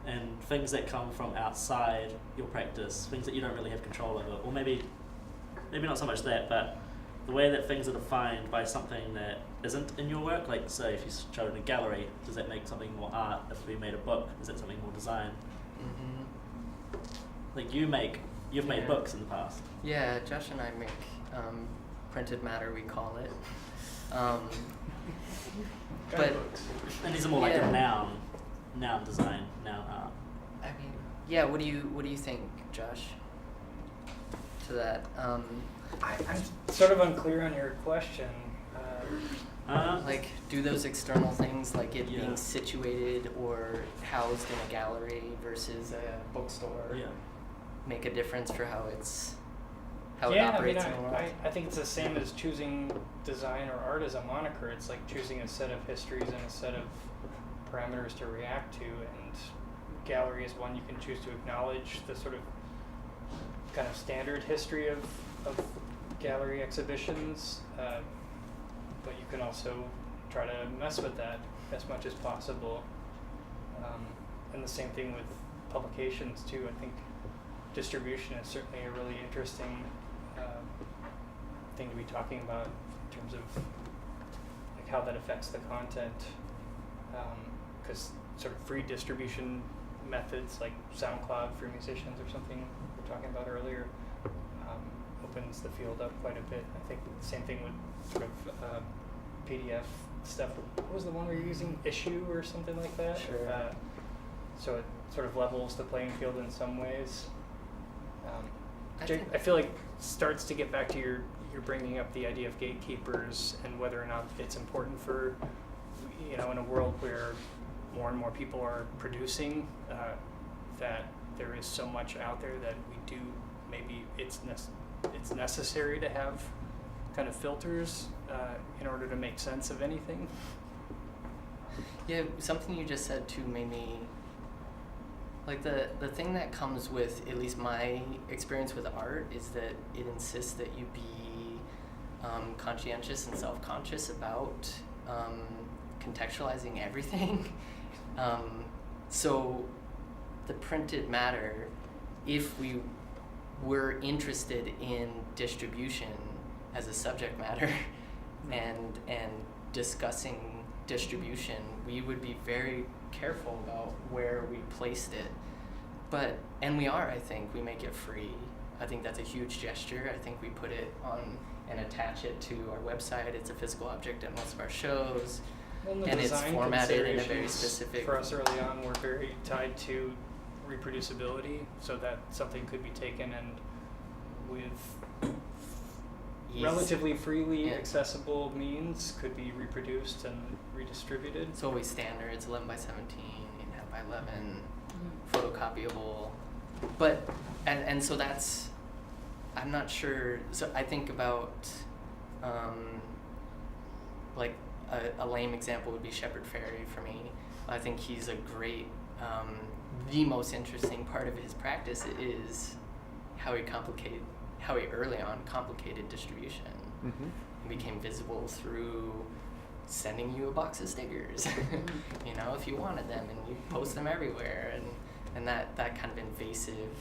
and things that come from outside your practice, things that you don't really have control over, or maybe not so much that, but the way that things are defined by something that isn't in your work. Like, say, if you show it in a gallery, does that make something more art? If we made a book, is that something more design? Mm-hmm. Like you've made Yeah. books in the past. Yeah, Josh and I make printed matter, we call it. But Guidebooks. And these are more like Yeah. a noun design, noun art. I mean, yeah. What do you think, Josh? To that, I'm sort of unclear on your question. like, do those external things, like it Yeah. being situated or housed in a gallery versus a bookstore, Yeah. make a difference for how it Yeah, operates in the world? I think it's the same as choosing design or art as a moniker. It's like choosing a set of histories and a set of parameters to react to, and gallery is one you can choose to acknowledge the sort of kind of standard history of gallery exhibitions, but you can also try to mess with that as much as possible. And the same thing with publications too. I think distribution is certainly a really interesting thing to be talking about in terms of like how that affects the content, because sort of free distribution methods like SoundCloud for musicians or something we were talking about earlier opens the field up quite a bit. I think the same thing with sort of PDF stuff. What was the one we were using? Issue or something like that? Sure. So it sort of levels the playing field in some ways. I Which think- I feel like starts to get back to you're bringing up the idea of gatekeepers and whether or not it's important for, you know, in a world where more and more people are producing, that there is so much out there that we do, maybe it's necessary to have kind of filters in order to make sense of anything. Yeah, something you just said too made me, like the thing that comes with, at least my experience with art, is that it insists that you be conscientious and self-conscious about contextualizing everything. So the printed matter, if we were interested in distribution as a subject matter and discussing distribution, we would be very careful about where we placed it. And we are, I think, we make it free. I think that's a huge gesture. I think we put it on and attach it to our website. It's a physical object at most of our shows. Well, the And it's design formatted in a very considerations specific... For us early on were very tied to reproducibility, so that something could be taken and with ease. relatively freely Yeah. accessible means could be reproduced and redistributed. It's always standards, 11 by 17, 8.5 by 11, photocopyable. But, and so that's, I'm not sure, so I think about, like, a lame example would be Shepard Fairey for me. I think he's a great, the most interesting part of his practice is how he early on complicated distribution. Mm-hmm. It became visible through sending you a box of stickers, you know, if you wanted them, and you post them everywhere, and that kind of invasive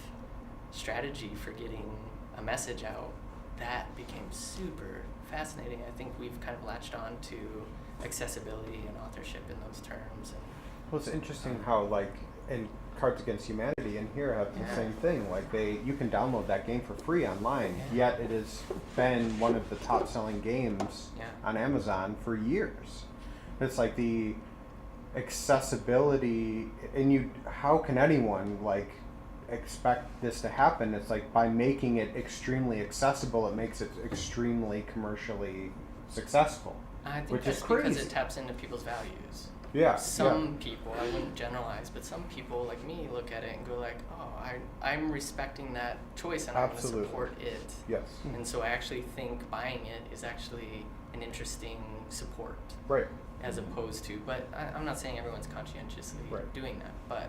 strategy for getting a message out, that became super fascinating. I think we've kind of latched on to accessibility and authorship in those terms. And, well, it's interesting how, like, in Cards Against Humanity and here have the same thing. Like, you can download that game for free online, yet it has been one of the top selling games on Amazon for years. It's like the accessibility, and how can anyone, like, expect this to happen? It's like, by making it extremely accessible, it makes it extremely commercially successul. I think which that's is crazy. because it taps into people's values. Yeah. Some people, I wouldn't generalize, but some people like me look at it and go like, oh, I'm respecting that choice and I'm going to support it. Yes. And so I actually think buying it is actually an interesting support. Right. As opposed to, but I'm not saying everyone's conscientiously doing that, but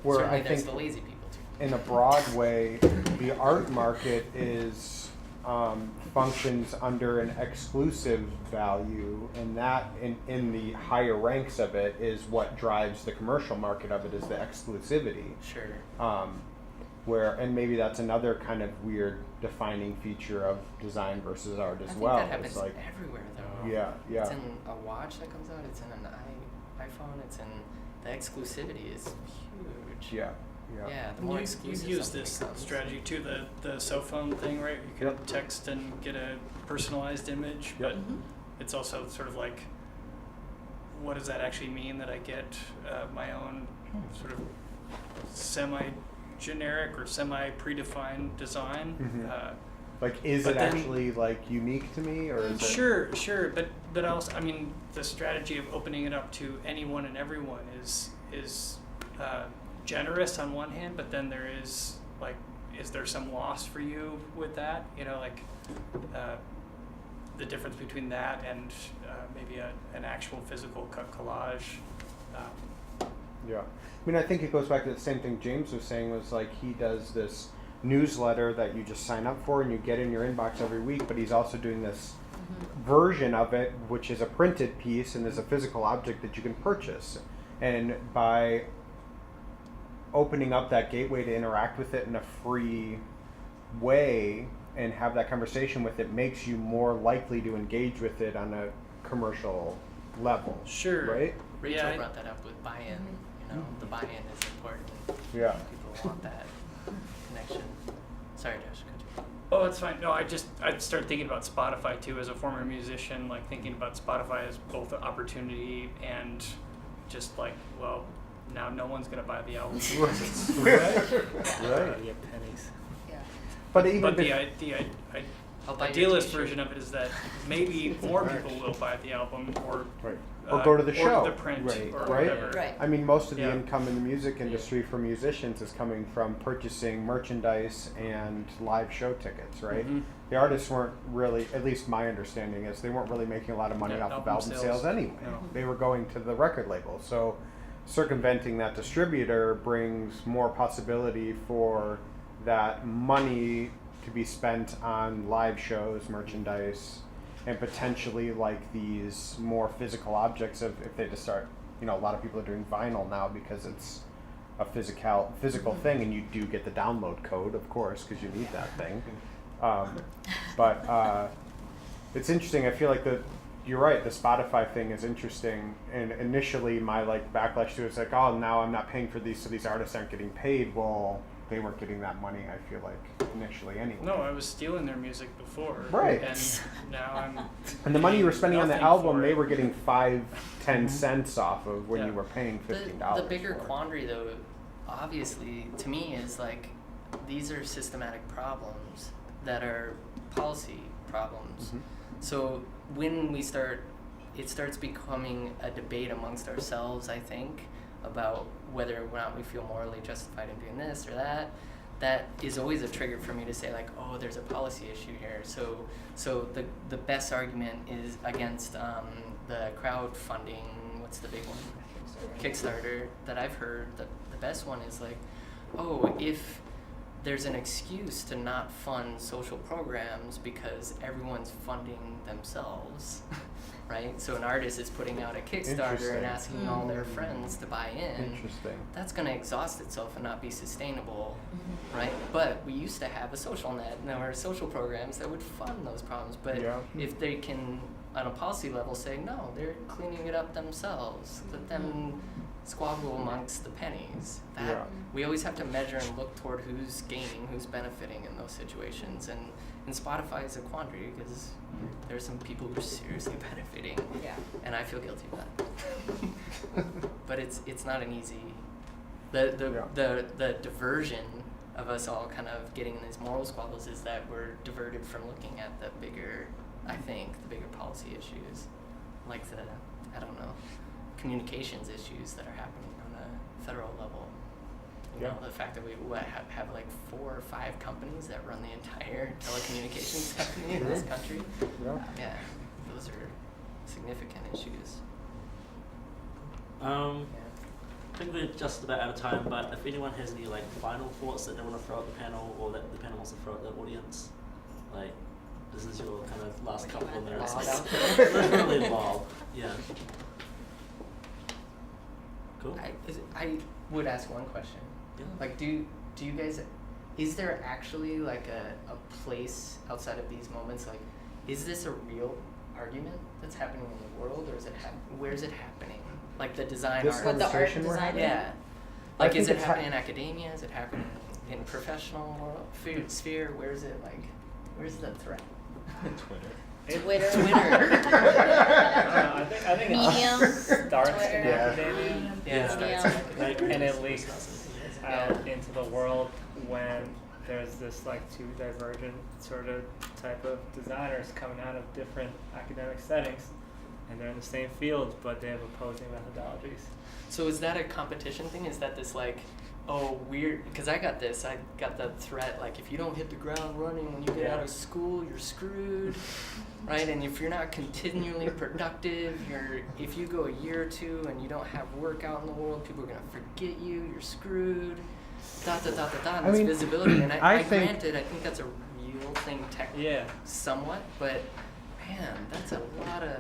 Where certainly I there's think the lazy people too. in a broad way, the art market is functions under an exclusive value, and that in the higher ranks of it is what drives the commercial market of it, is the exclusivity. Sure. And maybe that's another kind of weird defining feature of design versus art as well. I think that happens like, everywhere though. Yeah. It's in a watch that comes out, it's in an iPhone, it's in, the exclusivity is huge. Yeah. Yeah, the more You exclusive use something this becomes. strategy too, the cell phone thing, right? You can text and get a personalized image, but it's also sort of like, what does that actually mean that I get my own sort of semi-generic or semi-predefined design? Like, is it actually like unique to me, or is it? Sure, but also, I mean, the strategy of opening it up to anyone and everyone is generous on one hand, but then there is like, is there some loss for you with that? You know, like the difference between that and maybe an actual physical cut collage. Yeah, I mean, I think it goes back to the same thing James was saying, was like, he does this newsletter that you just sign up for and you get in your inbox every week, but he's also doing this version of it, which is a printed piece and is a physical object that you can purchase. And by opening up that gateway to interact with it in a free way and have that conversation with it, makes you more likely to engage with it on a commercial level. Sure. Right? Rachel brought that up with buy-in. You know, the buy-in is important. Yeah. People want that connection. Sorry, Josh. Oh, it's fine. No, I'd start thinking about Spotify too as a former musician, like thinking about Spotify as both an opportunity and just like, well, now no one's gonna buy the album. Right. Get pennies. Yeah. But even But if the I'll buy your idealist t-shirt. version of it is that maybe more people will buy the album or or go to the show, or the print or right? whatever. Right. I mean, most of the Yeah. income in the music industry for musicians is coming from purchasing merchandise and live show tickets, right? Mhm. The artists weren't really, at least my understanding is, they weren't really making a lot of money Yeah, off of album album sales sales. anyway. No. They were going to the record label. So circumventing that distributor brings more possibility for that money to be spent on live shows, merchandise, and potentially like these more physical objects of, if they just start, you know, a lot of people are doing vinyl now because it's a physical thing, and you do get the download code, of course, because you need that thing. But it's interesting. I feel like you're right. The Spotify thing is interesting. And initially, my like backlash to it is like, oh, now I'm not paying for these, so these artists aren't getting paid. Well, they weren't getting that money, I feel like, initially anyway. No, I was stealing their music before. Right. And now I'm. And the money you were spending on the nothing album, for they it. were getting 5-10 cents off of when Yeah. you were paying $15. The bigger for it. quandary, though, obviously, to me, is like, these are systematic problems that are policy problems. So when it starts becoming a debate amongst ourselves, I think, about whether or not we feel morally justified in doing this or that. That is always a trigger for me to say like, oh, there's a policy issue here. So the best argument is against the crowdfunding. What's the big one? Kickstarter that I've heard. The best one is like, oh, if there's an excuse to not fund social programs because everyone's funding themselves, right? So an artist is putting out a Kickstarter Interesting. and asking all their friends to buy in. Interesting. That's going to exhaust itself and not be sustainable, right? But we used to have a social net, and there were social programs that would fund those problems. But Yeah. if they can, on a policy level, say, no, they're cleaning it up themselves, let them squabble amongst the pennies. That Yeah. we always have to measure and look toward who's gaining, who's benefiting in those situations. And Spotify is a quandary because there's some people who are seriously benefiting, Yeah. and I feel guilty of that. But it's not an easy. The diversion of us all kind of getting in these moral squabbles is that we're diverted from looking at the bigger policy issues, like the, I don't know, communications issues that are happening on a federal level. You know, the fact that we have like 4 or 5 companies that run the entire telecommunications company in this country. Yeah, those are significant issues. I think we're just about out of time, but if anyone has any like final thoughts that they want to throw at the panel, or that the panel wants to throw at the audience, like this is your kind of last couple of minutes. Literally lob. Yeah. Cool. I would ask one question. Yeah. Like, do you guys, is there actually like a place outside of these moments? Like, is this a real argument that's happening in the world, or is it where is it happening? Like the design This art. What the art conversation we're design? having? Yeah. I Like, think is it it's happening in academia? Is it happening in professional world, food sphere? Where is it? Like, where's the threat? Twitter. I don't know. I think Medium, it starts in Twitter. Yeah. academia. Yeah. Medium. And it leaks out into the world when there's this like two divergent sort of type of designers coming out of different academic settings, and they're in the same field but they have opposing methodologies. So is that a competition thing? Is that this like, oh, weird? Because I got the threat, like, if you don't hit the ground running when you get out of school, you're screwed, right? And if you're not continually productive, if you go a year or two and you don't have work out in the world, people are going to forget you, you're screwed, and this visibility. And I granted, I think that's a real thing somewhat, but man, that's a lot of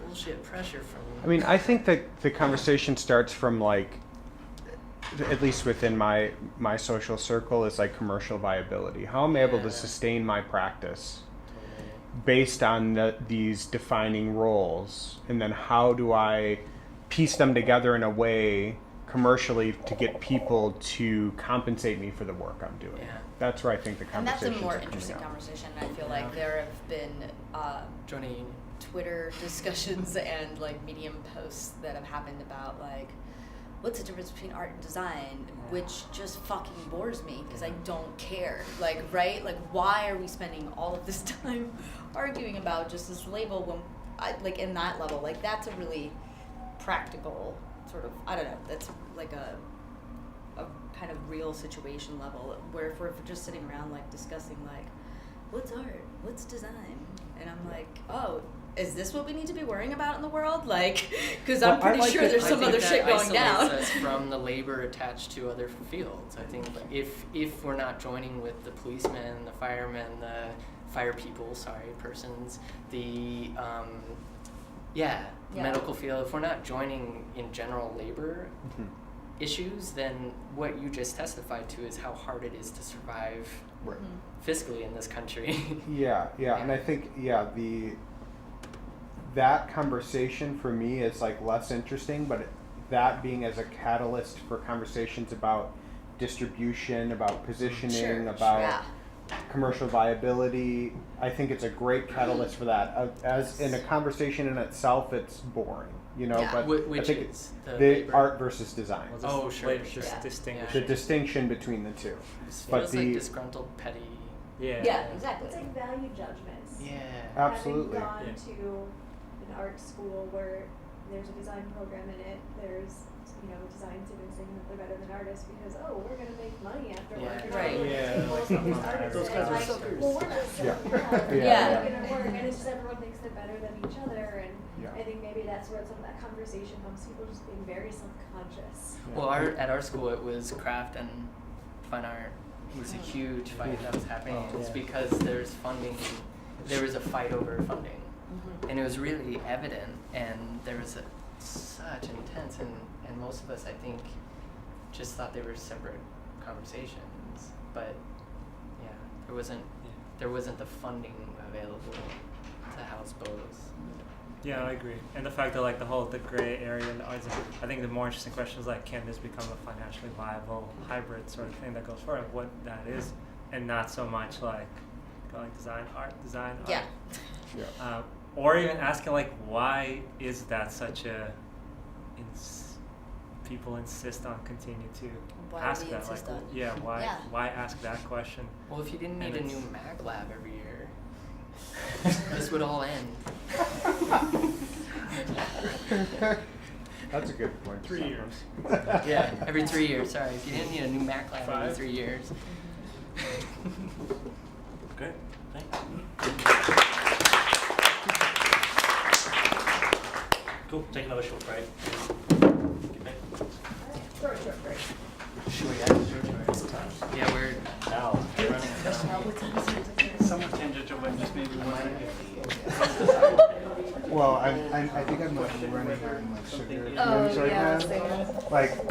bullshit pressure from... I mean, I think that the conversation starts from like, at least within my social circle, is like commercial viability. How am I able to sustain my practice based on these defining roles, and then how do I piece them together in a way commercially to get people to compensate me for the work I'm doing? Yeah. That's where I think the And that's conversation a more interesting conversation. I feel like there have been Join a union. Twitter discussions and like Medium posts that have happened about like, what's the difference between art and design, which just fucking bores me because I don't care. Like, right? Like, why are we spending all of this time arguing about just this label when, like, in that level, like, that's a really practical sort of, I don't know, that's like a kind of real situation level where if we're just sitting around like discussing like, what's art? What's design? And I'm like, oh, is this what we need to be worrying about in the world? Like, because I'm pretty sure there's some other shit going down. Us from the labor attached to other fields. I think if we're not joining with the policemen, the firemen, the fire people, persons, the medical field, if we're not joining in general labor issues, then what you just testified to is how hard it is to survive fiscally in this country. Yeah, and I think that conversation for me is like less interesting, but that being as a catalyst for conversations about distribution, about positioning, about commercial viability, I think it's a great catalyst for that. As in a conversation in itself, it's boring, you know. Yeah. But Which I think is the art versus design, Oh, sure. Distinguish. the distinction between the two. But feels like disgruntled, petty. Yeah, exactly. It's like value judgments. Yeah. Absolutely. Having gone to an art school where there's a design program in it, there's design students saying that they're better than artists because we're gonna make money after working Right. on these artists. Those And guys are like, suckers. well, we're not selling that. Yeah. We're gonna work, and it's just everyone thinks they're better than each other, and Yeah. I think maybe that's where some of that conversation comes. People just being very self-conscious. Well, at our school it was craft and fine art was a huge fight that was happening. Oh, It's yeah. because there's funding, there was a fight over funding. And it was really evident, and there was such intense, and most of us, I think, just thought they were separate conversations. But yeah, there wasn't the funding available to house both. Yeah, I agree. And the fact that like the gray area in the arts, I think the more interesting question is like, can this become a financially viable hybrid sort of thing that goes forward, what that is, and not so much like going design art. Yeah. Yeah. Or even asking like, why is that such a people insist on continue to Why ask we that? insist Like, on- yeah, why Yeah. why ask that question? Well, if you didn't And need a new it's- Mac lab every year, this would all end. That's a good point. 3 years. Yeah, every 3 years. Sorry, if you didn't need a new Mac lab every 5. 3 years. Great, thanks. Cool, take another short break. Get back. Short break. Should we have what's the time? Yeah, we're Now. running. Somewhat tangential, but just maybe one. Well, I think I'm like running on like sugar Oh, fumes right yeah, now. same. Like